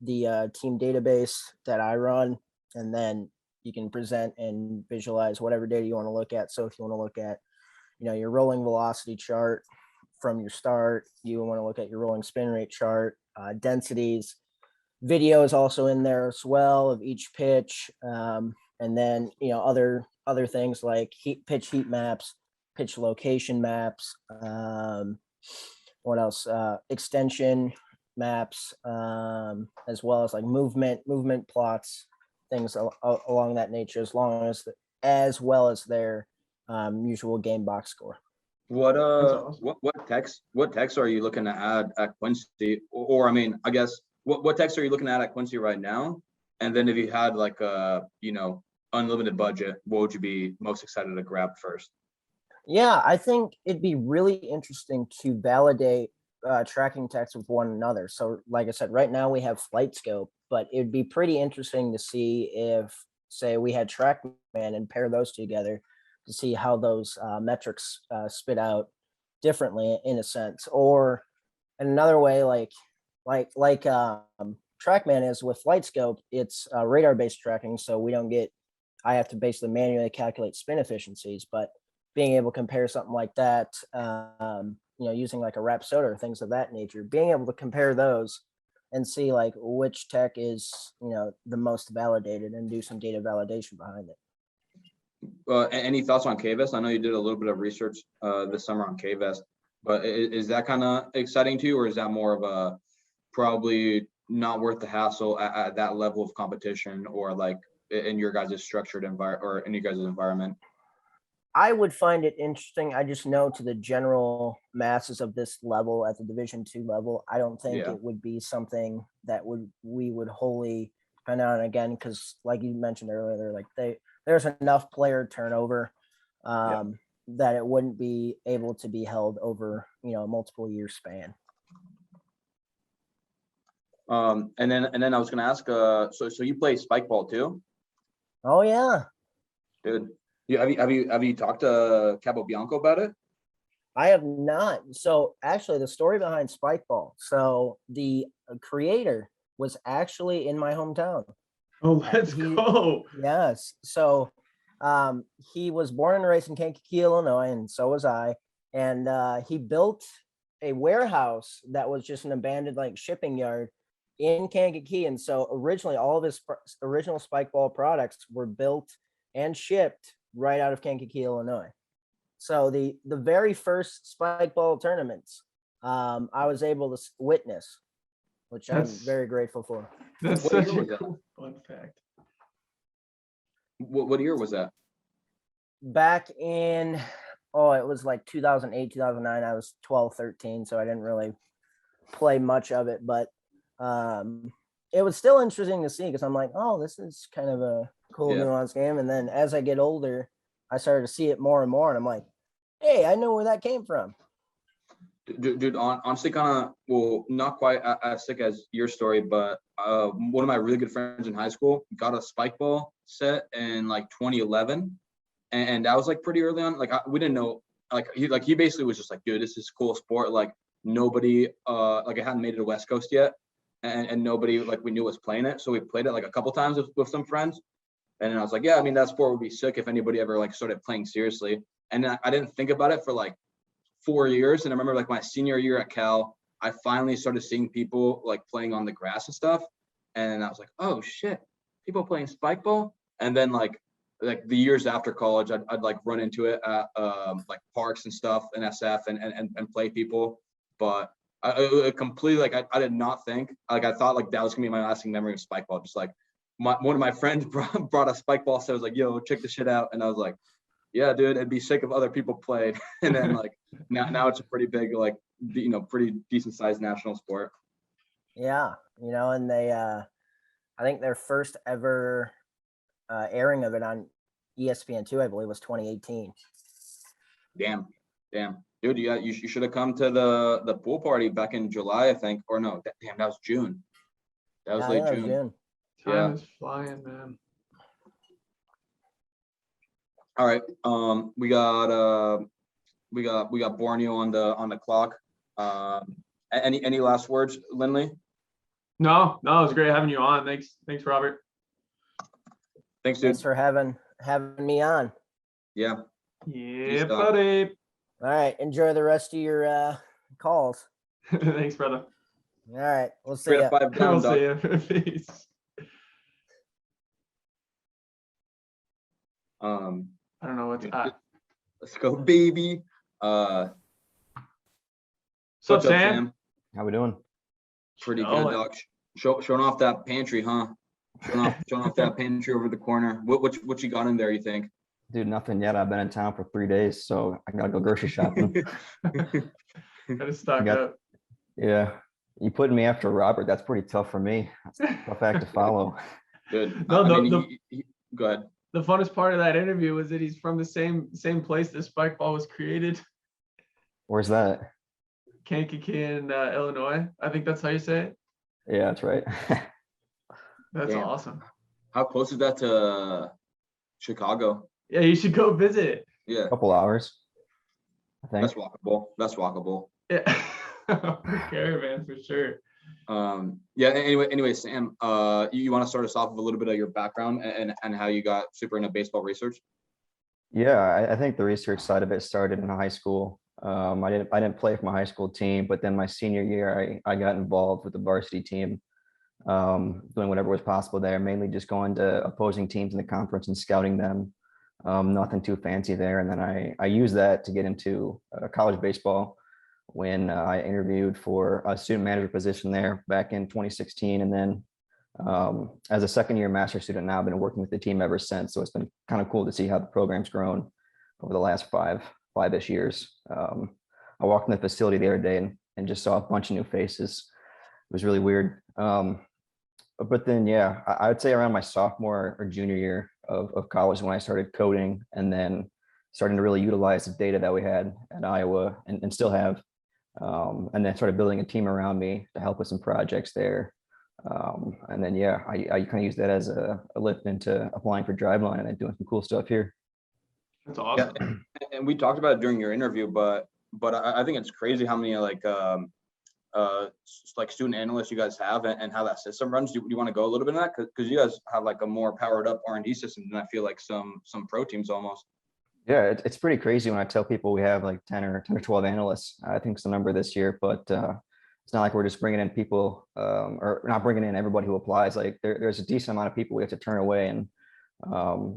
the team database that I run, and then you can present and visualize whatever data you want to look at. So if you want to look at, your rolling velocity chart from your start, you want to look at your rolling spin rate chart, densities, video is also in there as well of each pitch. And then, other things like pitch heat maps, pitch location maps, what else? Extension maps, as well as like movement plots, things along that nature, as well as their usual game box score. What awesome. what text are you looking to add at Quincy? Or I mean, I guess what text are you looking at Quincy right now? And then if you had like a unlimited budget, what would you be most excited to grab first? Yeah, I think it'd be really interesting to validate tracking text with one another. So like I said, right now we have flight scope, but it'd be pretty interesting to see if, say, we had TrackMan and pair those together to see how those metrics spit out differently in a sense. Or in another way, like TrackMan is with flight scope, it's radar based tracking, so I have to basically manually calculate spin efficiencies. But being able to compare something like that, using like a Rapsodo or things of that nature, being able to compare those and see like which tech is, the most validated, and do some data validation behind it. Any thoughts on KVest? I know you did a little bit of research this summer on KVest, but is that kind of exciting to you, or is that more of a probably not worth the hassle at that level of competition, or like in your guys' structured environment, or in your guys' environment? I would find it interesting. I just know, to the general masses of this level, at the Division II level, I don't think it would be something that we would wholly depend on, again, because like you mentioned earlier, there's enough player turnover that it wouldn't be able to be held over a multiple year span. And then I was gonna ask, so you play spike ball too? Oh yeah, Dude. Have you talked to Capobianco about it? I have not. So actually, the story behind spike ball. So the creator was actually in my hometown. Oh, let's go. Yes. So he was born and raised in Kankakee, Illinois, and so was I. And he built a warehouse that was just an abandoned like shipping yard in Kankakee. And so originally all of his original spike ball products were built and shipped right out of Kankakee, Illinois. So the very first spike ball tournaments, I was able to witness, which I'm very grateful for. That's What such year a was that? cool fun fact. What year was that? Back in, it was like 2008, 2009. I was 12, 13, so I didn't really play much of it, but it was still interesting to see because I'm like, oh, this is kind of a cool nuanced game. And then as I get older, I started to see it more and more, and I'm like, hey, I know where that came from. Dude, honestly, kind of, well, not quite as sick as your story, but one of my really good friends in high school got a spike ball set in like 2011, and that was like pretty early on. Like we didn't know, he basically was just like, dude, this is cool sport. Like nobody, like I hadn't made it to West Coast yet, and nobody like we knew was playing it, so we played it like a couple times with some friends, and then I was like, yeah, I mean that sport would be sick if anybody ever like started playing seriously, and then I didn't think about it for like 4 years. And I remember like my senior year at Cal, I finally started seeing people like playing on the grass and stuff. And I was like, oh shit, people playing spike ball. And then like the years after college, I'd like run into it at like parks and stuff in SF and play people. But I completely, like, I did not think, like, I thought like that was gonna be my lasting memory of spike ball. Just like one of my friends brought a spike ball, so I was like, yo, check this shit out. And I was like, yeah, dude, it'd be sick if other people played. And then like now it's a pretty big, like, pretty decent sized national sport. Yeah, and they I think their first ever airing of it on ESPN2, I believe, was 2018. Damn, dude, yeah, you should have come to the pool party back in July, I think, or no, that was June. That was late June. Time is flying, man. All right, we got Borneo on the clock. Any last words, Lindley? No, it was great having you on. Thanks, Robert. Thanks, dude. Thanks for having me on. Yeah. Yeah, buddy. All right, enjoy the rest of your calls. Thanks, brother. All right, we'll see you. We'll see you. Peace. I don't know what's let's go, baby. What's up, Sam? How we doing? Pretty good, Doc. Showing off that pantry, huh? Showing off that pantry over the corner. What you got in there, you think? Dude, nothing yet. I've been in town for 3 days, so I gotta go grocery shopping. Gotta stock up. Yeah. You putting me after Robert, that's pretty tough for me. That's a tough act to follow. Good. No, go ahead. The funnest part of that interview was that he's from the same place the spike ball was created. Where's that? Kankakee in Illinois. I think that's how you say it. Yeah, that's right. That's awesome. How close is that to Chicago? Yeah, you should go visit. Yeah. A couple hours, I think. That's walkable. Yeah. Caravan for sure. Yeah. Anyway, Sam, you want to start us off with a little bit of your background and how you got super into baseball research? Yeah, I think the research side of it started in high school. I didn't play for my high school team, but then my senior year, I got involved with the varsity team, doing whatever was possible there, mainly just going to opposing teams in the conference and scouting them. Nothing too fancy there. And then I used that to get into college baseball when I interviewed for a student manager position there back in 2016. And then as a second year master student now, I've been working with the team ever since. So it's been kind of cool to see how the program's grown over the last five-ish years. I walked in the facility the other day and just saw a bunch of new faces. It was really weird. But then, yeah, I would say around my sophomore or junior year of college when I started coding and then starting to really utilize the data that we had at Iowa and still have. And then started building a team around me to help with some projects there. And then, yeah, I kind of use that as a lift into applying for Driveline and then doing some cool stuff here. That's awesome. Yeah, and we talked about it during your interview, but I think it's crazy how many like student analysts you guys have and how that system runs. Do you want to go a little bit on that? Because you guys have like a more powered up R&D system than I feel like some pro teams almost. Yeah, it's pretty crazy when I tell people we have like 10 or 12 analysts. I think it's the number this year, but it's not like we're just bringing in people, or not bringing in everybody who applies. Like there's a decent amount of people we have to turn away, and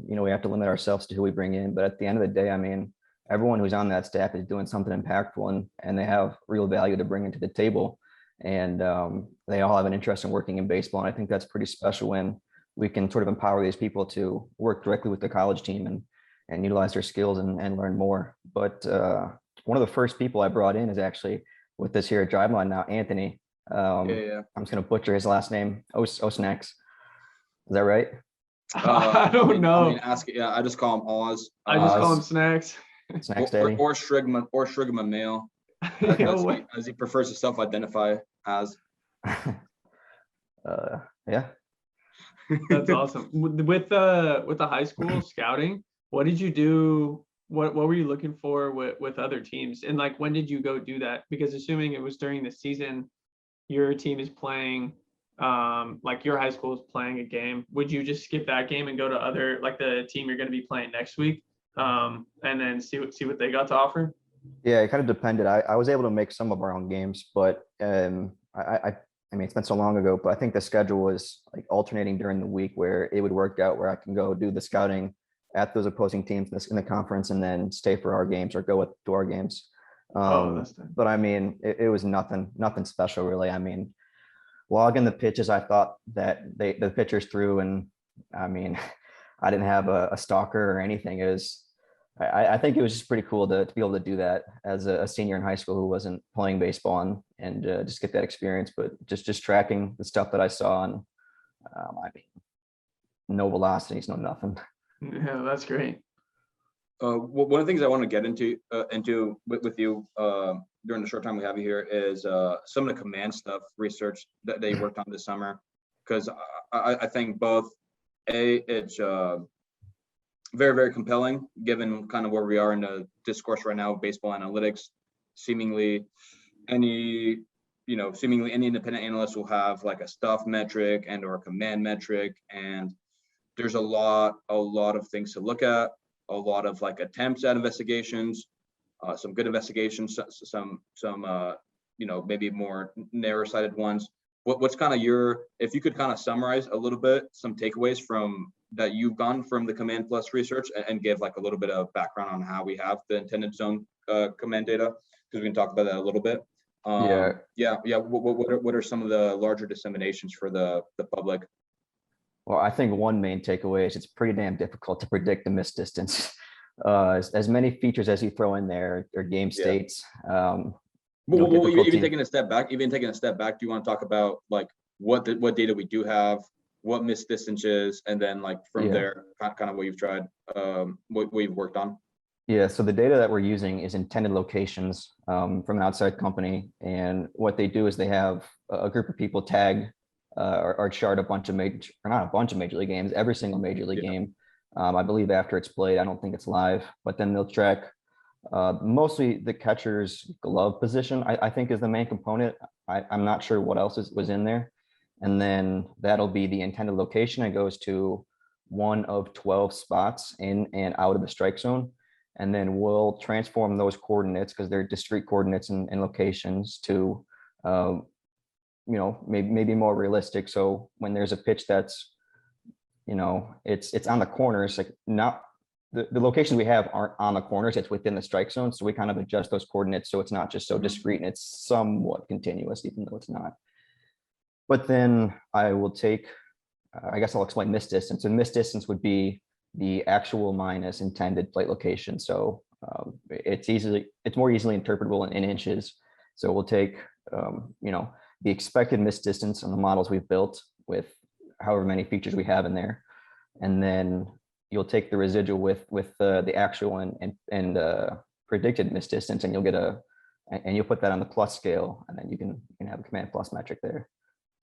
we have to limit ourselves to who we bring in. But at the end of the day, I mean, everyone who's on that staff is doing something impactful, and they have real value to bring into the table. And they all have an interest in working in baseball. And I think that's pretty special when we can sort of empower these people to work directly with the college team and utilize their skills and learn more. But one of the first people I brought in is actually with this here at Driveline now, Anthony. I'm just going to butcher his last name, Osnax. Is that right? I don't know. I mean, I just call him Oz. I just call him Snacks. Snacks Daddy. Or Shrigma Male, as he prefers to self-identify as. Yeah. That's awesome. With the high school scouting, what did you do? What were you looking for with other teams? And like, when did you go do that? Because assuming it was during the season, your team is playing, like your high school is playing a game, would you just skip that game and go to other, like the team you're going to be playing next week, and then see what they got to offer? Yeah, it kind of depended. I was able to make some of our own games, but I mean, it's been so long ago, but I think the schedule was like alternating during the week where it would work out where I can go do the scouting at those opposing teams in the conference and then stay for our games or go to our games. But I mean, it was nothing special really. I mean, logging the pitches, I thought that the pitchers threw, and I mean, I didn't have a stalker or anything. I think it was just pretty cool to be able to do that as a senior in high school who wasn't playing baseball and just get that experience. But just tracking the stuff that I saw, and I mean, no velocities, no nothing. Yeah, that's great. One of the things I want to get into with you during the short time we have you here is some of the command stuff research that they worked on this summer, because I think both it's very, very compelling given kind of where we are in the discourse right now of baseball analytics. Seemingly any independent analyst will have like a stuff metric and or a command metric, and there's a lot of things to look at, a lot of like attempts at investigations, some good investigations, some maybe more narrow-sighted ones. What's kind of if you could kind of summarize a little bit some takeaways from that you've gotten from the Command Plus research and give like a little bit of background on how we have the intended zone command data, because we can talk about that a little bit. What are some of the larger disseminations for the public? Well, I think one main takeaway is it's pretty damn difficult to predict the miss distance. As many features as you throw in there or game states. Even taking a step back, do you want to talk about like what data we do have, what miss distance is, and then like from there, kind of what you've tried, what you've worked on? Yeah, so the data that we're using is intended locations from an outside company, and what they do is they have a group of people tag or chart a bunch of not a bunch of major league games, every single major league game. I believe after it's played, I don't think it's live, but then they'll track mostly the catcher's glove position, I think is the main component. I'm not sure what else was in there. And then that'll be the intended location. It goes to one of 12 spots in and out of the strike zone. And then we'll transform those coordinates, because they're discrete coordinates and locations, to maybe more realistic. So when there's a pitch that's, it's on the corners, like not the locations we have aren't on the corners, it's within the strike zone. So we kind of adjust those coordinates so it's not just so discrete and it's somewhat continuous, even though it's not. But then I will take, I guess I'll explain miss distance. And miss distance would be the actual minus intended plate location. So it's more easily interpretable in inches. So we'll take, the expected miss distance on the models we've built with however many features we have in there. And then you'll take the residual with the actual and predicted miss distance, and you'll put that on the plus scale, and then you can have a command plus metric there.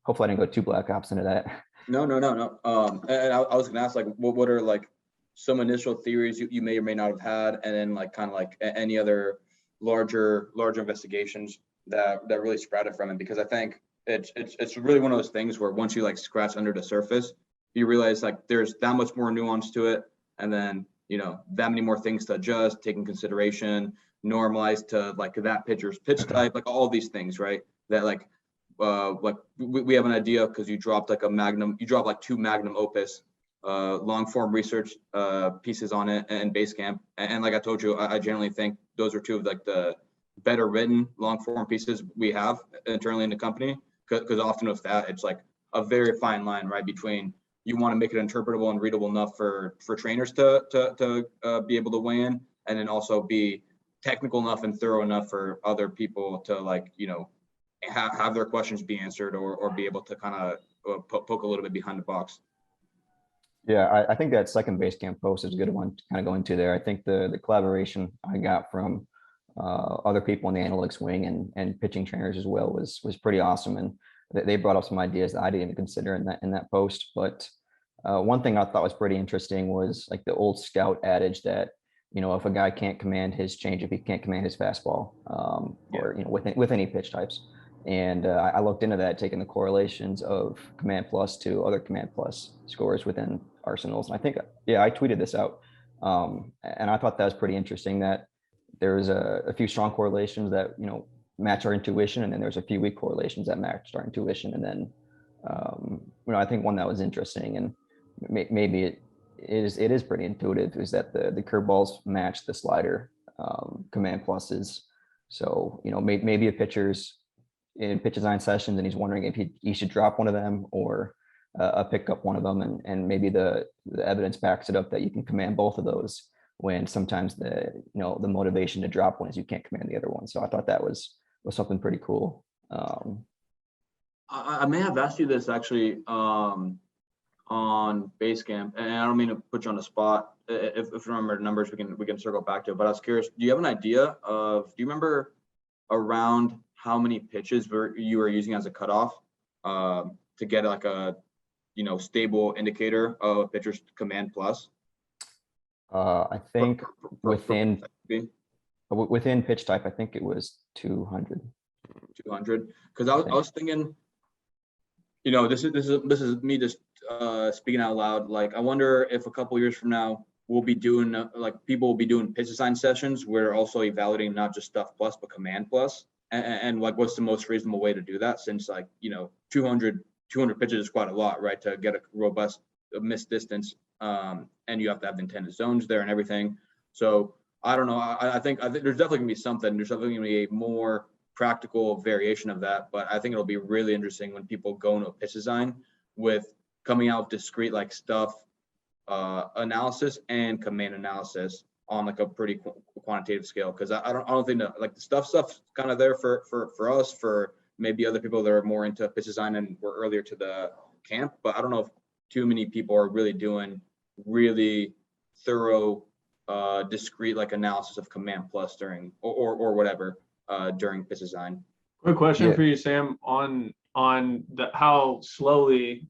Hopefully I didn't go too black ops into that. No. And I was gonna ask, like, what are like some initial theories you may or may not have had, and then like kind of like any other larger investigations that really sprouted from it, because I think it's really one of those things where once you like scratch under the surface, you realize like there's that much more nuance to it, and then that many more things to adjust, take in consideration, normalize to like that pitcher's pitch type, like all these things, right? That like like we have an idea because you dropped like like 2 magnum opus long form research pieces on it and Basecamp. And like I told you, I generally think those are 2 of like the better written long form pieces we have internally in the company. Because often with that, it's like a very fine line, right, between you want to make it interpretable and readable enough for trainers to be able to weigh in, and then also be technical enough and thorough enough for other people to like, have their questions be answered or be able to kind of poke a little bit behind the box. Yeah, I think that second Basecamp post is a good one to kind of go into there. I think the collaboration I got from other people in the analytics wing and pitching trainers as well was pretty awesome, and they brought up some ideas that I didn't even consider in that post. But one thing I thought was pretty interesting was like the old scout adage that if a guy can't command his changeup, he can't command his fastball, or with any pitch types. And I looked into that, taking the correlations of Command Plus to other Command Plus scores within arsenals. And I think, I tweeted this out. And I thought that was pretty interesting that there was a few strong correlations that, match our intuition. And then there's a few weak correlations that matched our intuition. And then, I think one that was interesting and maybe it is pretty intuitive is that the curveballs match the slider Command Pluses. So, maybe a pitcher's in pitch design sessions and he's wondering if he should drop one of them or pick up one of them, and maybe the evidence backs it up that you can command both of those, when sometimes the motivation to drop one is you can't command the other one. So I thought that was something pretty cool. I may have asked you this actually on Basecamp, and I don't mean to put you on the spot. If you remember the numbers, we can circle back to it. But I was curious, do you have an idea do you remember around how many pitches you were using as a cutoff to get like a stable indicator of a pitcher's Command Plus? I think within pitch type, I think it was 200. 200. Because I was thinking, this is me just speaking out loud. Like, I wonder if a couple years from now we'll be doing people will be doing pitch design sessions where they're also evaluating not just Stuff Plus but Command Plus, and like what's the most reasonable way to do that, since 200 pitches is quite a lot, right, to get a robust missed distance, and you have to have the intended zones there and everything. So I don't know. I think there's definitely gonna be something. There's definitely gonna be a more practical variation of that, but I think it'll be really interesting when people go into a pitch design with coming out discrete like Stuff analysis and command analysis on like a pretty quantitative scale. Because I don't think that like the stuff's kind of there for us, for maybe other people that are more into pitch design and were earlier to the camp, but I don't know if too many people are really doing really thorough discrete like analysis of Command Plus during or whatever during pitch design. Quick question for you, Sam, on how slowly,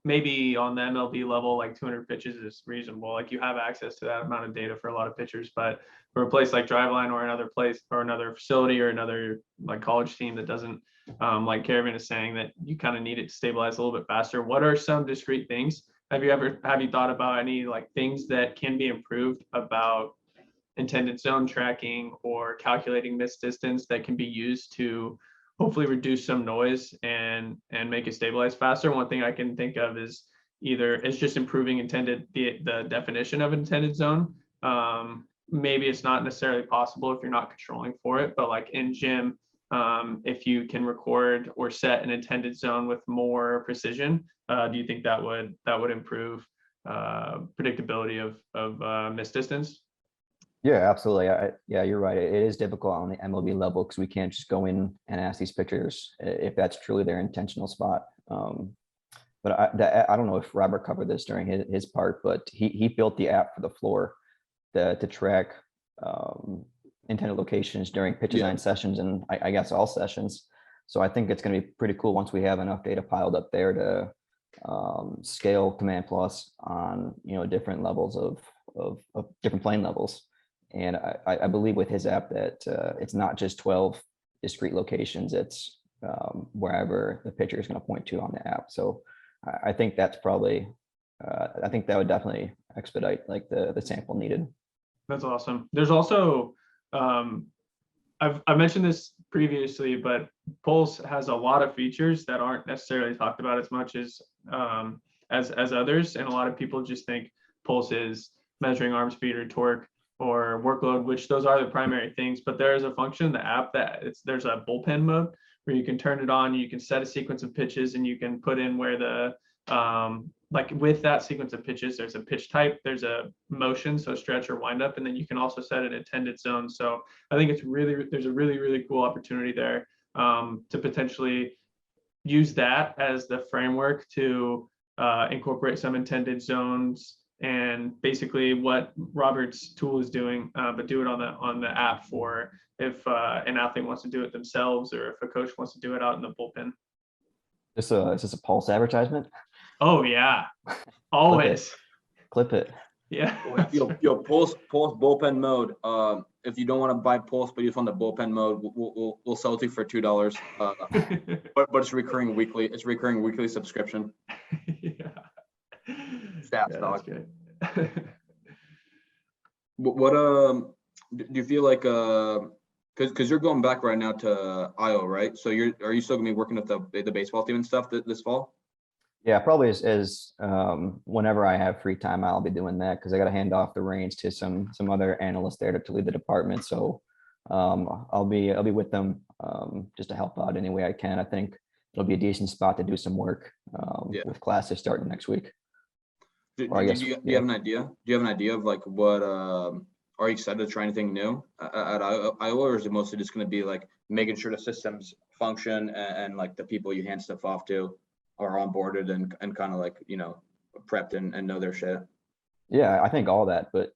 maybe on the MLB level, like 200 pitches is reasonable. Like, you have access to that amount of data for a lot of pitchers, but for a place like Driveline or another place or another facility or another like college team that doesn't, like Caravan is saying, that you kind of need it to stabilize a little bit faster. What are some discrete things? Have you thought about any like things that can be improved about intended zone tracking or calculating missed distance that can be used to hopefully reduce some noise and make it stabilize faster? One thing I can think of is either it's just improving the definition of intended zone. Maybe it's not necessarily possible if you're not controlling for it, but like in gym, if you can record or set an intended zone with more precision, do you think that would improve predictability of missed distance? Yeah, absolutely. You're right. It is difficult on the MLB level because we can't just go in and ask these pitchers if that's truly their intentional spot. But I don't know if Robert covered this during his part, but he built the app for the floor to track intended locations during pitch design sessions, and I guess all sessions. So I think it's going to be pretty cool once we have enough data piled up there to scale Command Plus on different levels of different plane levels. And I believe with his app that it's not just 12 discrete locations, it's wherever the pitcher is going to point to on the app. So I think that's probably, I think that would definitely expedite like the sample needed. That's awesome. There's also I've mentioned this previously, but Pulse has a lot of features that aren't necessarily talked about as much as others, and a lot of people just think Pulse is measuring arm speed or torque or workload, which those are the primary things. But there is a function in the app that there's a bullpen mode where you can turn it on, you can set a sequence of pitches, and you can put in where the like with that sequence of pitches, there's a pitch type, there's a motion, so stretch or wind up, and then you can also set an intended zone. So I think there's a really cool opportunity there to potentially use that as the framework to incorporate some intended zones and basically what Robert's tool is doing, but do it on the app for if an athlete wants to do it themselves or if a coach wants to do it out in the bullpen. Is this a Pulse advertisement? Oh yeah, always. Clip it. Yeah. Yo, Pulse bullpen mode. If you don't want to buy Pulse, but you just want the bullpen mode, we'll sell it to you for $2. But it's recurring weekly. It's recurring weekly subscription. Yeah. Stats, Yeah, dog. that's good. What do you feel like because you're going back right now to Iowa, right? So are you still gonna be working with the baseball team and stuff this fall? Yeah, probably as whenever I have free time, I'll be doing that because I got to hand off the reins to some other analysts there to lead the department. So I'll be with them just to help out any way I can. I think it'll be a decent spot to do some work with classes starting next week. Do you have an idea? Do you have an idea of like what are you excited to try anything new at Iowa, or is it mostly just going to be like making sure the systems function and like the people you hand stuff off to are onboarded and kind of like, prepped and know their shit? Yeah, I think all that, but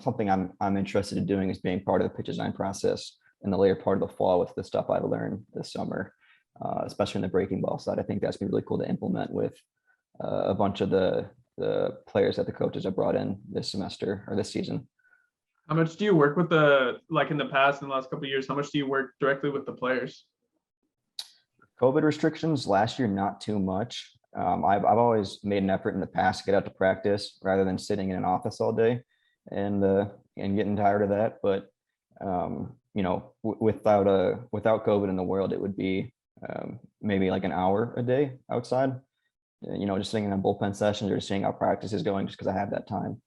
something I'm interested in doing is being part of the pitch design process in the later part of the fall with the stuff I've learned this summer, especially in the breaking ball side. I think that's gonna be really cool to implement with a bunch of the players that the coaches have brought in this semester or this season. How much do you work with in the past, in the last couple of years, how much do you work directly with the players? COVID restrictions last year, not too much. I've always made an effort in the past to get out to practice rather than sitting in an office all day and getting tired of that. But without COVID in the world, it would be maybe like an hour a day outside. Just sitting in a bullpen session or just seeing how practice is going, just because I have that time,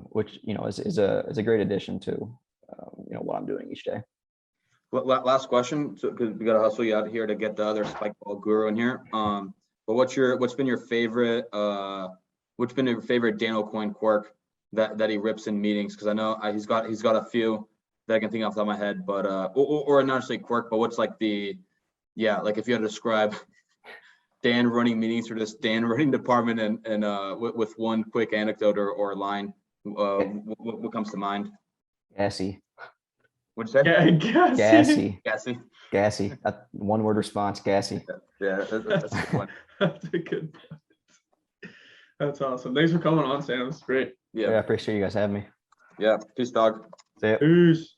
which is a great addition to what I'm doing each day. Last question, because we got to hustle you out here to get the other spike ball guru in here. But what's been your favorite Dan O'Coin quirk that he rips in meetings? Because I know he's got a few that I can think off the top of my head, but or not necessarily quirk, but what's like like if you had to describe Dan running meetings or just Dan running department and with one quick anecdote or line, what comes to mind? Gassy. What'd you say? Yeah, Gassy. One word response, gassy. Yeah, that's a good one. That's a good one. That's awesome. Thanks for coming on, Sam. It's great. Yeah, I appreciate you guys having me. Yeah, peace, dog. See ya. Peace.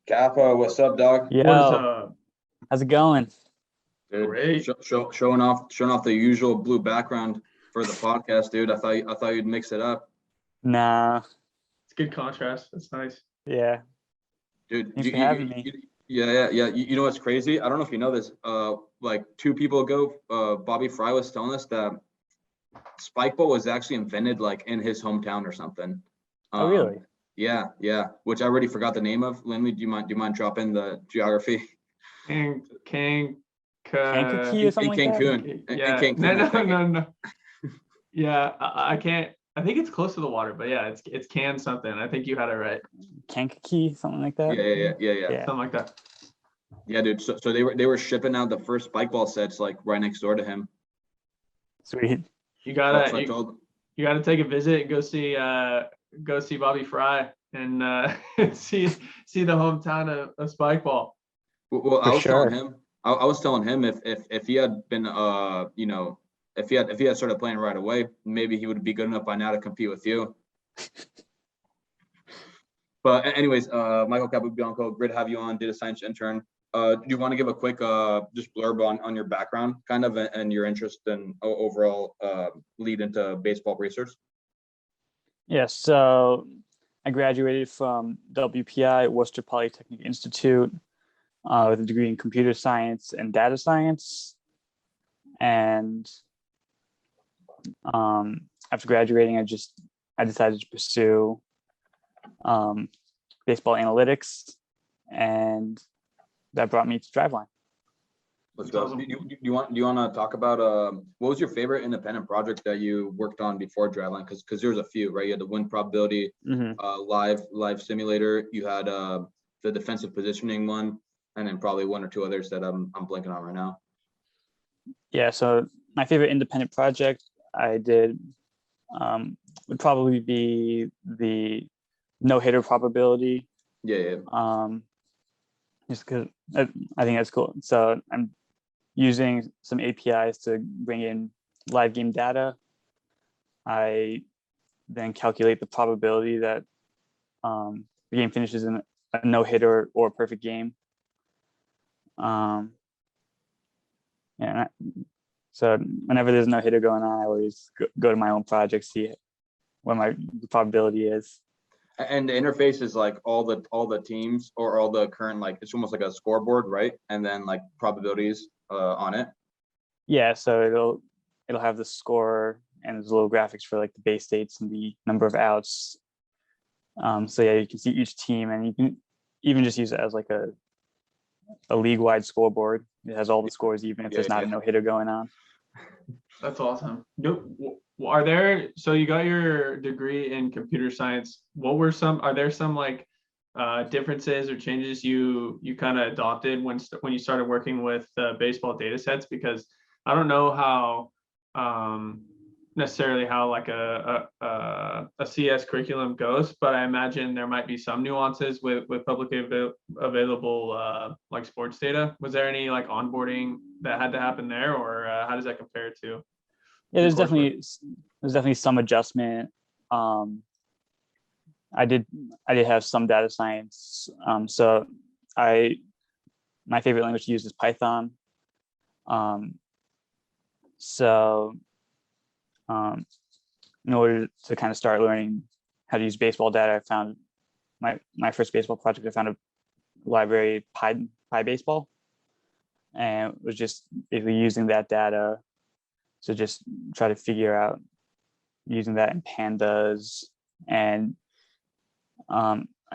Capo, what's up, dog? What is Yo, how's it going? Dude, Great. showing off the usual blue background for the podcast, dude. I thought you'd mix it up. Nah, It's good contrast. That's nice. yeah. Dude, Thanks for having me. Yeah. You know what's crazy? I don't know if you know this. Like 2 people ago, Bobby Frey was telling us that spike ball was actually invented like in his hometown or something. Oh, really? Yeah. Which I already forgot the name of. Lindley, do you mind dropping the geography? Kankakee In or something like that? Cancun. Yeah. In Cancun, No. Yeah, I can't. I think it's close to the water, but yeah, it's can something. I think you had it right. Kankakee, something like that? Yeah. Something like that. Yeah, dude. So they were shipping out the first spike ball sets like right next door to him. Sweet. You That's what I gotta told. you gotta take a visit and go see Bobby Frey and see the hometown of spike ball. Well, I For was sure. telling him. I was telling him if he had been if he had started playing right away, maybe he would be good enough by now to compete with you. But anyways, Michael Capobianco, great to have you on, data science intern. Do you want to give a quick just blurb on your background kind of and your interest and overall lead into baseball research? Yeah, so I graduated from WPI, Worcester Polytechnic Institute, with a degree in computer science and data science. And after graduating, I decided to pursue baseball analytics, and that brought me to Driveline. Let's go. Do you want to talk about what was your favorite independent project that you worked on before Driveline? Because there's a few, right? You had the win probability, live simulator. You had the defensive positioning one, and then probably one or two others that I'm blanking on right now. Yeah. So my favorite independent project I did would probably be the no-hitter probability. Yeah. Just because I think that's cool. So I'm using some APIs to bring in live game data. I then calculate the probability that the game finishes in a no-hitter or a perfect game. So whenever there's no hitter going on, I always go to my own project, see what my probability is. And the interface is like all the teams or all the current, like it's almost like a scoreboard, right? And then like probabilities on it. Yeah, so it'll have the score and there's little graphics for like the base states and the number of outs. So yeah, you can see each team, and you can even just use it as like a league-wide scoreboard. It has all the scores, even if there's not a no-hitter going on. That's awesome. So you got your degree in computer science. Are there some like differences or changes you kind of adopted when you started working with baseball data sets? Because I don't know how necessarily how like a CS curriculum goes, but I imagine there might be some nuances with publicly available like sports data. Was there any like onboarding that had to happen there, or how does that compare to? Yeah, there's definitely some adjustment. I did have some data science. So my favorite language to use is Python. In order to kind of start learning how to use baseball data, I found my first baseball project. I found a library, PyBaseball, and was just basically using that data to just try to figure out using that in pandas, and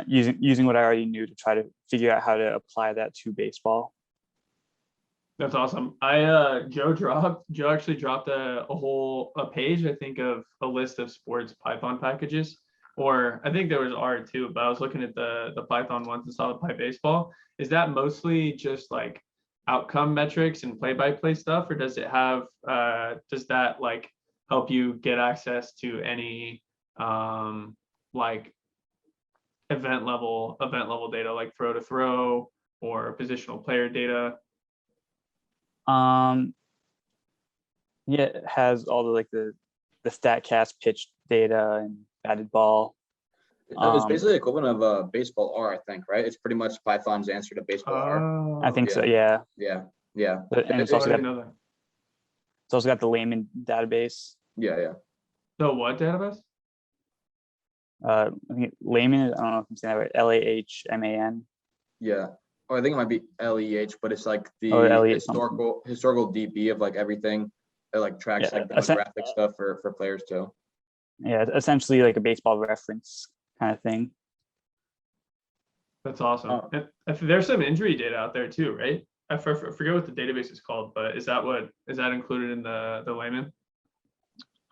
using what I already knew to try to figure out how to apply that to baseball. That's awesome. Joe actually dropped a page, I think, of a list of sports Python packages, or I think there was R too, but I was looking at the Python ones and saw the PyBaseball. Is that mostly just like outcome metrics and play-by-play stuff, or does it have does that like help you get access to any like event level data, like throw to throw or positional player data? Yeah, it has all the StatCast pitch data and batted ball. It's basically the equivalent of baseball R, I think, right? It's pretty much Python's answer to baseball R. I think so. Yeah. Yeah. And it's also got the layman database. Yeah. So what database? I think layman. I don't know if I'm saying that right. LAHMAN. Yeah. Or I think it might be LEH, but it's like the historical DB of like everything. It like tracks like demographic stuff for players too. Yeah, essentially like a baseball reference kind of thing. That's awesome. And there's some injury data out there too, right? I forget what the database is called, but is that included in the layman?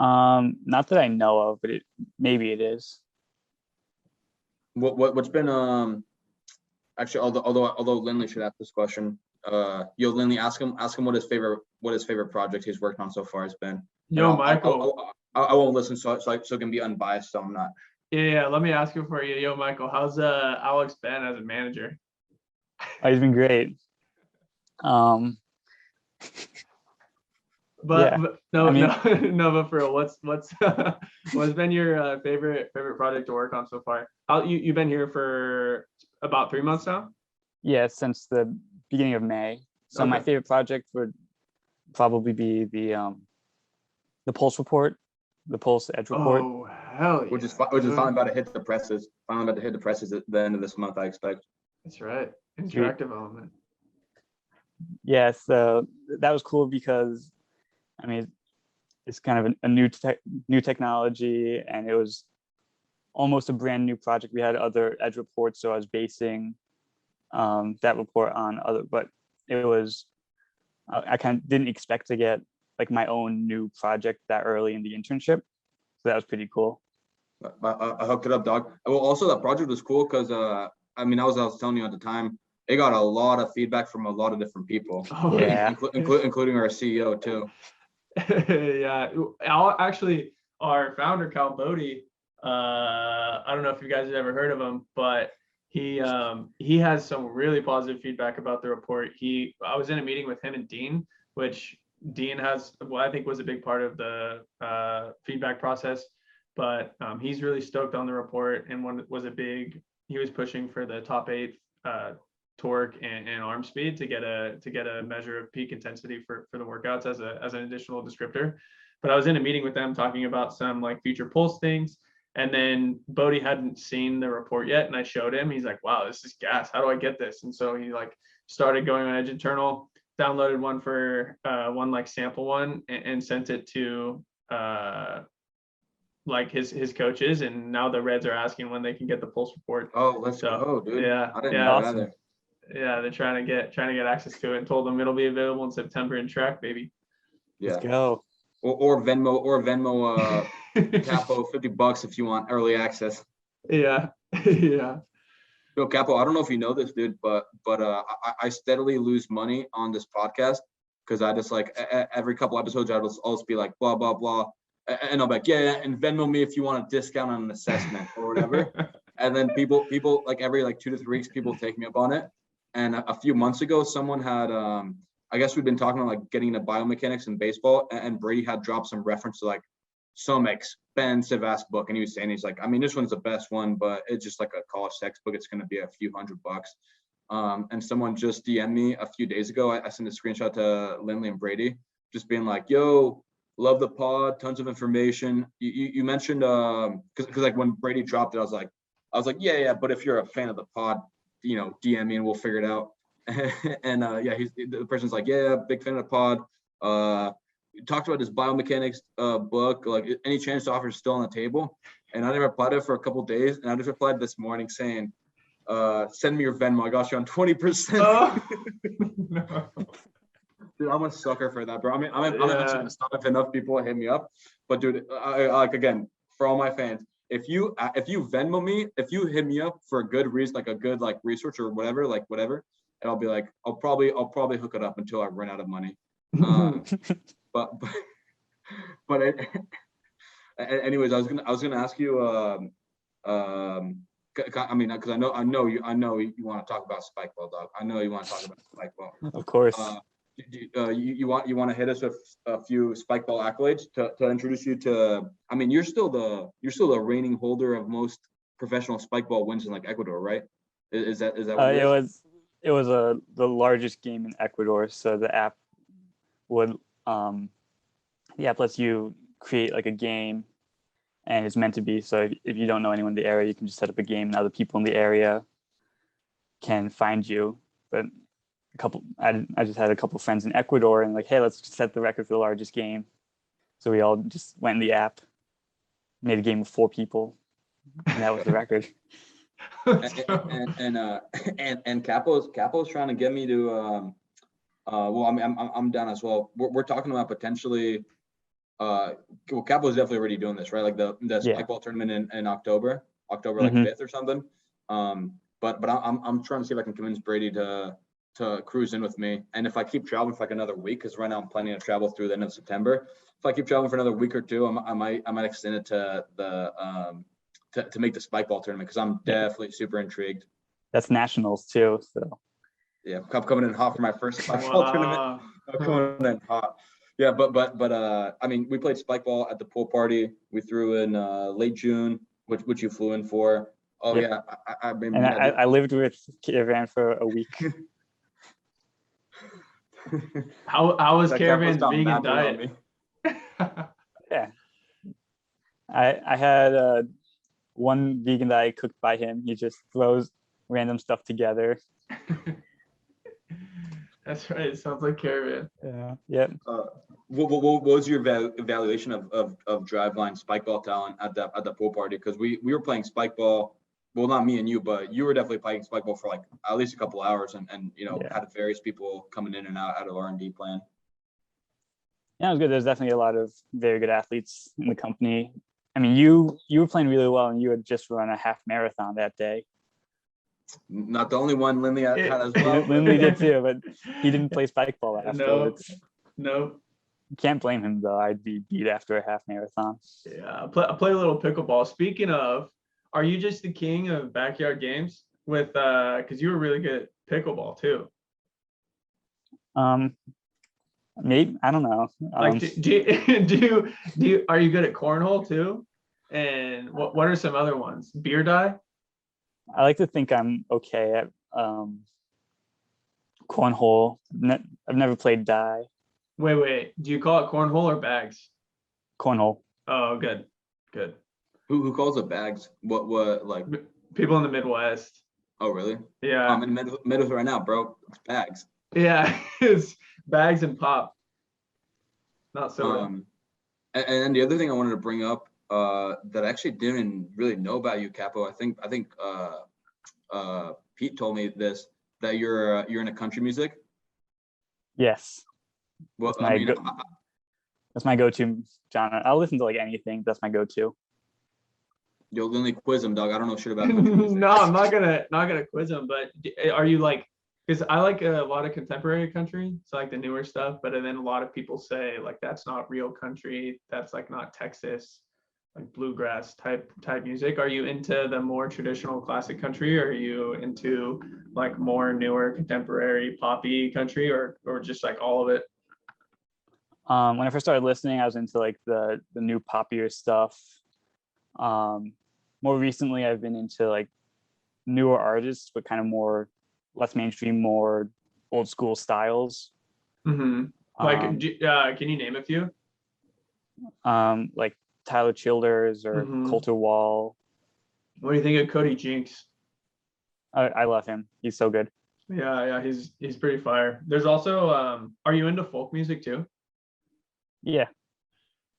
Not that I know of, but maybe it is. What's been actually, although Lindley should ask this question, Lindley, ask him what his favorite project he's worked on so far has been. Michael, I won't listen so it can be unbiased, so I'm not. Yeah, let me ask you for you. Michael, how's Alex been as a manager? He's been great. But for real, what's been your favorite project to work on so far? You've been here for about 3 months now? Yeah, since the beginning of May. So My favorite project would probably be the pulse report, the pulse edge report. Oh Hell yeah. which is finally about to hit the presses. Finally about to hit the presses at the end of this month, I expect. That's right. Interactive element. Yeah, so that was cool because, I mean, it's kind of a new technology, and it was almost a brand new project. We had other edge reports, so I was basing that report on other, but it was, I kind of didn't expect to get like my own new project that early in the internship. So that was pretty cool. I hooked it up, dog. Well, also that project was cool because I was telling you at the time, it got a lot of feedback from a lot of different people. Oh, Yeah. Including our CEO too. Yeah. Actually, our founder, Cal Bodie, I don't know if you guys have ever heard of him, but he has some really positive feedback about the report. I was in a meeting with him and Dean, which Dean I think was a big part of the feedback process, but he's really stoked on the report, and he was pushing for the top 8 torque and arm speed to get a measure of peak intensity for the workouts as an additional descriptor. But I was in a meeting with them talking about some like future pulse things, and then Bodie hadn't seen the report yet, and I showed him. He's like, wow, this is gas, how do I get this? And so he like started going on Edge Internal, downloaded one for one like sample one, and sent it to like his coaches, and now the Reds are asking when they can get the pulse report. Oh, let's go, dude. Yeah, I didn't know that. Yeah, they're trying to get access to it, and told them it'll be available in September in track, baby. Yeah. Let's go. Or Venmo Capo $50 if you want early access. Yeah. Yeah. Yo, Capo, I don't know if you know this, dude, but I steadily lose money on this podcast because I just like every couple episodes I'll just be like blah blah blah, and I'll be like yeah, and Venmo me if you want a discount on an assessment or whatever. And then people like every like 2 to 3 weeks people take me up on it. And a few months ago, someone had I guess we've been talking about like getting into biomechanics in baseball, and Brady had dropped some reference to like some expensive ass book, and he was saying, he's like, I mean, this one's the best one, but it's just like a college textbook. It's going to be a few $100. And someone just DM'd me a few days ago. I sent a screenshot to Lindley and Brady, just being like, yo, love the pod, tons of information. You mentioned because like when Brady dropped it, I was like yeah, but if you're a fan of the pod, you know, DM me and we'll figure it out. And yeah, the person's like, yeah, big fan of the pod. Talked about this biomechanics book, like any chance to offer is still on the table. And I never replied to it for a couple of days, and I just replied this morning saying, send me your Venmo, I got you on 20%. Oh, no. Dude, I'm a sucker for that, bro. I mean, I'm eventually gonna stop if enough people hit me up. But dude, I like, again, for all my fans, if you Venmo me, if you hit me up for a good reason, like a good like research or whatever, and I'll be like, I'll probably hook it up until I run out of money. But anyways, I was gonna ask you, I mean, because I know you want to talk about spikeball, dog. I know you want to talk about spikeball. Of course. You want to hit us with a few spikeball accolades to introduce you to. I mean, you're still the reigning holder of most professional spikeball wins in like Ecuador, right? Is that what it was the largest game in Ecuador. So the app would lets you create like a game, and it's meant to be. So if you don't know anyone in the area, you can just set up a game, and other people in the area can find you. But I just had a couple friends in Ecuador, and like, hey, let's set the record for the largest game. So we all just went in the app, made a game with 4 people, and that was the record. and Capo's trying to get me to well, I mean, I'm down as well. We're talking about potentially well, Capo's definitely already doing this, right? Like the spikeball tournament in October like 5th or something. But I'm trying to see if I can convince Brady to cruise in with me. And if I keep traveling for like another week, because right now I'm planning to travel through the end of September. If I keep traveling for another week or 2, I might extend it to the to make the spikeball tournament, because I'm definitely super intrigued. That's nationals too, so yeah, I'm coming in hot for my first spikeball tournament. I'm coming in hot. Yeah, but I mean, we played spikeball at the pool party. We threw in late June, which you flew in for. Oh yeah, I lived with Caravan for a week. How was Caravan's vegan diet? Yeah, I had one vegan that I cooked by him. He just throws random stuff together. That's right. It sounds like Caravan. Yeah. Yep. What was your evaluation of Driveline spike ball talent at the pool party? Because we were playing spike ball. Well, not me and you, but you were definitely playing spike ball for like at least a couple hours, and had various people coming in and out of R&D plan. Yeah, it was good. There's definitely a lot of very good athletes in the company. I mean, you were playing really well, and you had just run a half marathon that day. Not the only one. Lindley had as well. Lindley did too, but he didn't play spike ball afterwards. No. You can't blame him though. I'd be beat after a half marathon. Yeah, I play a little pickleball. Speaking of, are you just the king of backyard games with because you were really good at pickleball too? Maybe, I don't know. Like, do you are you good at cornhole too? And what are some other ones? Beer die? I like to think I'm okay at cornhole. I've never played die. Wait. Do you call it cornhole or bags? Cornhole. Oh, good. Who calls it bags? What like people in the Midwest? Oh, really? Yeah. I'm in the middle right now, bro. It's bags. Yeah, it's bags and pop. Not soda. And the other thing I wanted to bring up that I actually didn't really know about you, Capo. I think Pete told me this, that you're into country music. Yes. Well, that's my go-to genre. I'll listen to like anything. That's my go-to. You'll only quiz him, dog. I don't know shit about country music. No, I'm not gonna quiz him. But are you like? Because I like a lot of contemporary country, so like the newer stuff. But then a lot of people say like that's not real country. That's like not Texas, like bluegrass type music. Are you into the more traditional classic country, or are you into like more newer contemporary poppy country, or just like all of it? When I first started listening, I was into like the new poppier stuff. More recently, I've been into like newer artists, but kind of more less mainstream, more old school styles. Mm-hmm. Like, can you name a few? Like Tyler Childers or Coulter Wall. What do you think of Cody Jinks? I love him. He's so good. Yeah, he's pretty fire. There's also, are you into folk music too? Yeah.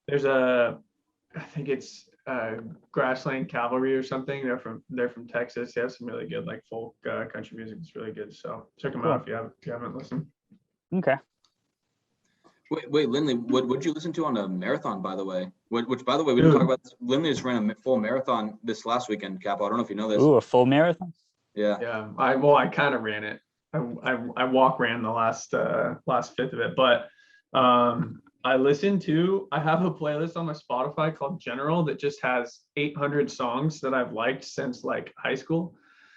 There's I think it's Grassland Cavalry or something. They're from Texas. They have some really good like folk country music. It's really good. So check them out if you haven't listened. Okay. Wait, Lindley, what did you listen to on a marathon, by the way? Which by the way, we didn't talk about this. Lindley just ran a full marathon this last weekend, Capo. I don't know if you know this. Ooh, a full marathon? Yeah. Yeah. I kind of ran it. I ran the last fifth of it, but I have a playlist on my Spotify called General that just has 800 songs that I've liked since like high school.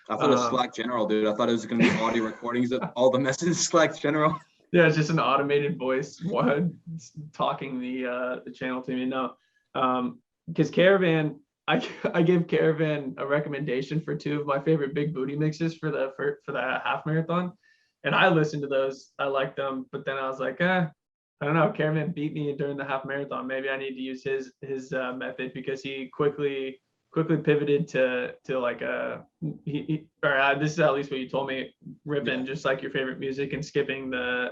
I thought it was Slack General, dude. I thought it was going to be audio recordings of all the messages Slack General. Yeah, it's just an automated voice talking the channel to me. No, because Caravan, I gave Caravan a recommendation for two of my favorite big booty mixes for the half marathon, and I listened to those. I liked them, but then I was like, I don't know. Caravan beat me during the half marathon. Maybe I need to use his method, because he quickly pivoted to like this is at least what you told me, ripping just like your favorite music and skipping the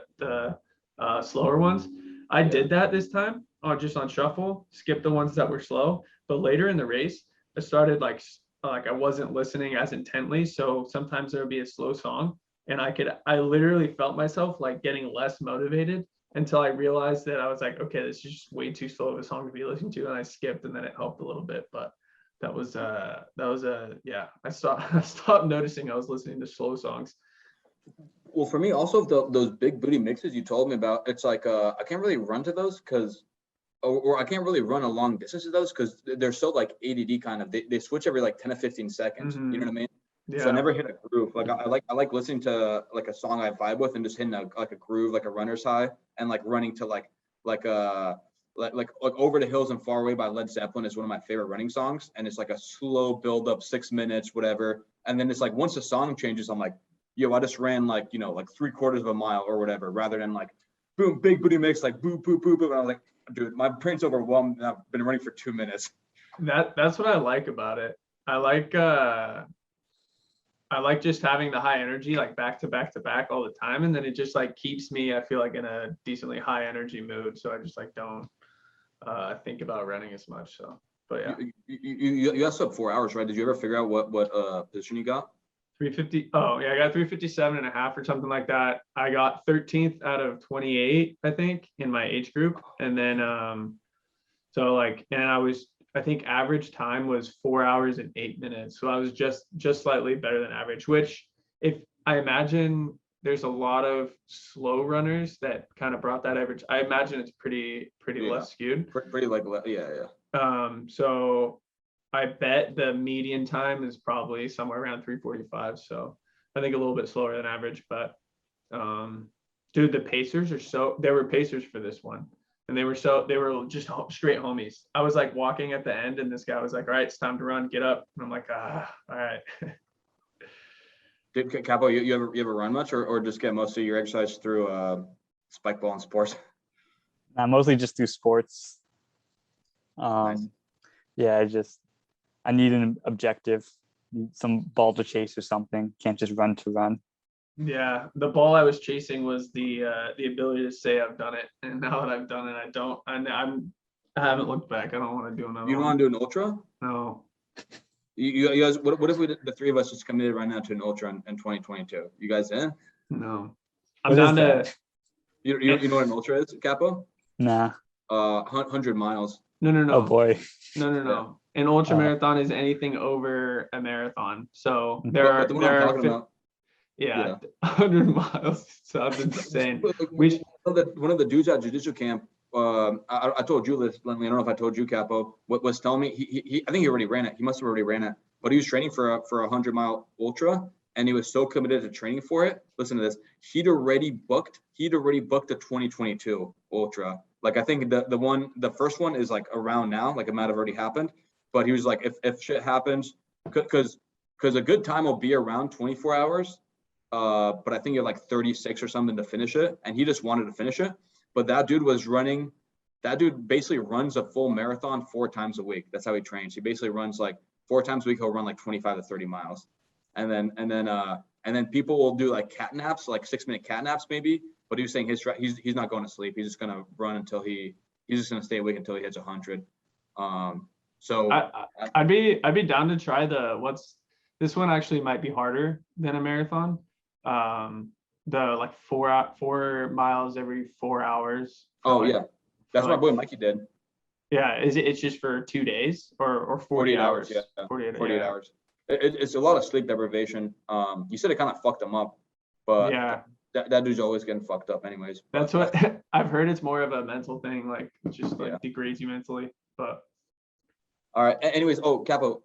slower ones. I did that this time just on shuffle, skip the ones that were slow. But later in the race, I started like I wasn't listening as intently. So sometimes there would be a slow song, and I literally felt myself like getting less motivated until I realized that I was like, okay, this is just way too slow of a song to be listening to, and I skipped, and then it helped a little bit. But that was I stopped noticing I was listening to slow songs. Well, for me, also those big booty mixes you told me about, it's like I can't really run to those or I can't really run a long distance to those because they're so like ADD kind of. They switch every like 10 to 15 seconds. Mm-hmm. You know what I mean? Yeah. So I never hit a groove. Like I like listening to like a song I vibe with and just hitting a groove, like a runner's high, and like running to like Over the Hills and Far Away by Led Zeppelin is one of my favorite running songs. And it's like a slow build up, 6 minutes, whatever. And then it's like, once the song changes, I'm like, yo, I just ran like 3/4 of a mile or whatever, rather than like, boom, big booty mix, like boop, boop, boop, boop. And I was like, dude, my brain's overwhelmed and I've been running for 2 minutes. That's what I like about it. I like just having the high energy, like back to back to back all the time. And then it just like keeps me, I feel like, in a decently high energy mood. So I just like don't think about running as much. So, but yeah. You got sub 4 hours, right? Did you ever figure out what position you got? 350. Oh yeah, I got 357 and a half or something like that. I got 13th out of 28, I think, in my age group. And then so like, and I think average time was 4 hours and 8 minutes. So I was just slightly better than average, which if I imagine there's a lot of slow runners that kind of brought that average. I imagine it's pretty less skewed. Pretty like, yeah. So I bet the median time is probably somewhere around 3:45. So I think a little bit slower than average, but dude, the Pacers there were Pacers for this one. And they were just straight homies. I was like walking at the end and this guy was like, all right, it's time to run, get up. And I'm like, all right. Did Capo, you ever run much or just get most of your exercise through spike ball and sports? Mostly just through sports. Nice. Yeah, I need an objective, need some ball to chase or something. Can't just run to run. Yeah, the ball I was chasing was the ability to say I've done it, and now that I've done it, I haven't looked back. I don't want to do another. You don't want to do an ultra? No. You guys, what if the three of us just committed right now to an ultra in 2022? You guys in? No. I'm down to. You know what an ultra is, Capo? Nah. 100 miles. No. Oh boy. No. An ultra marathon is anything over a marathon. So But the one I'm talking about. Yeah, 100 miles sounds insane. One of the dudes at Jiu-Jitsu camp, I told you this, Lindley, I don't know if I told you, Capo, what was telling me, he I think he already ran it. He must have already ran it, but he was training for a 100-mile ultra, and he was so committed to training for it. Listen to this. He'd already booked the 2022 ultra. Like, I think the first one is like around now, like it might have already happened, but he was like, if shit happens, because a good time will be around 24 hours. But I think you're like 36 or something to finish it, and he just wanted to finish it. But that dude basically runs a full marathon 4 times a week. That's how he trains. He basically runs like 4 times a week. He'll run like 25 to 30 miles, and then people will do like cat naps, like 6-minute cat naps maybe. But he was saying he's not going to sleep. He's just gonna run until he's just gonna stay awake until he hits 100. So I'd be down to try this one actually might be harder than a marathon. The like 4 miles every 4 hours. Oh yeah, that's what my boy Mikey did. Yeah, it's just for 2 days or 40 hours? Yeah, 48 hours. It's a lot of sleep deprivation. You said it kind of fucked him up, but yeah, that dude's always getting fucked up anyways. That's what I've heard. It's more of a mental thing, like it just like degrades you mentally. But all right. Anyways, Capo,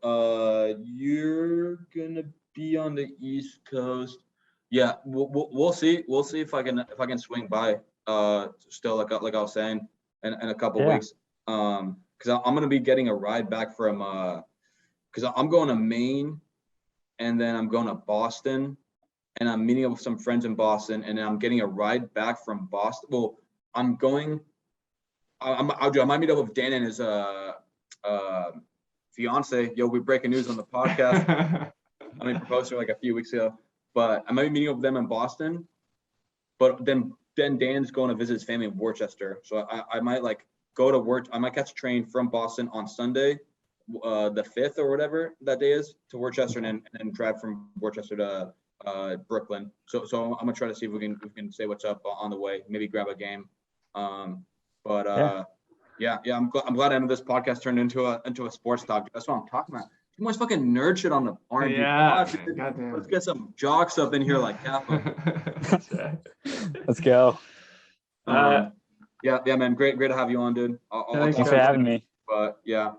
you're gonna be on the East Coast. Yeah, we'll see. We'll see if I can swing by. Still, like I was saying, in a couple weeks. Because I'm gonna be getting a ride back from. Because I'm going to Maine, and then I'm going to Boston, and I'm meeting up with some friends in Boston, and then I'm getting a ride back from Boston. Well, I might meet up with Dan and his fiance. Yo, we're breaking news on the podcast. I mean, proposed to her like a few weeks ago. But I might be meeting up with them in Boston, but then Dan's going to visit his family in Worcester. So I might like go to work. I might catch a train from Boston on Sunday, the 5th or whatever that day is, to Worcester, and then drive from Worcester to Brooklyn. So I'm gonna try to see if we can say what's up on the way. Maybe grab a game. I'm glad this podcast turned into a sports talk. That's what I'm talking about. Too much fucking nerd shit on the R&D. Yeah, goddamn. Let's get some jocks up in here like Capo. Let's go. Yeah, man. Great to have you on, dude. Thanks for having me. But yeah,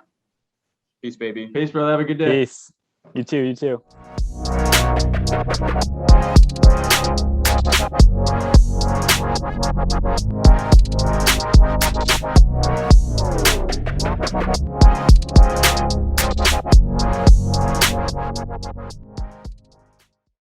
peace, baby. Peace, brother. Have a good day. Peace. You too.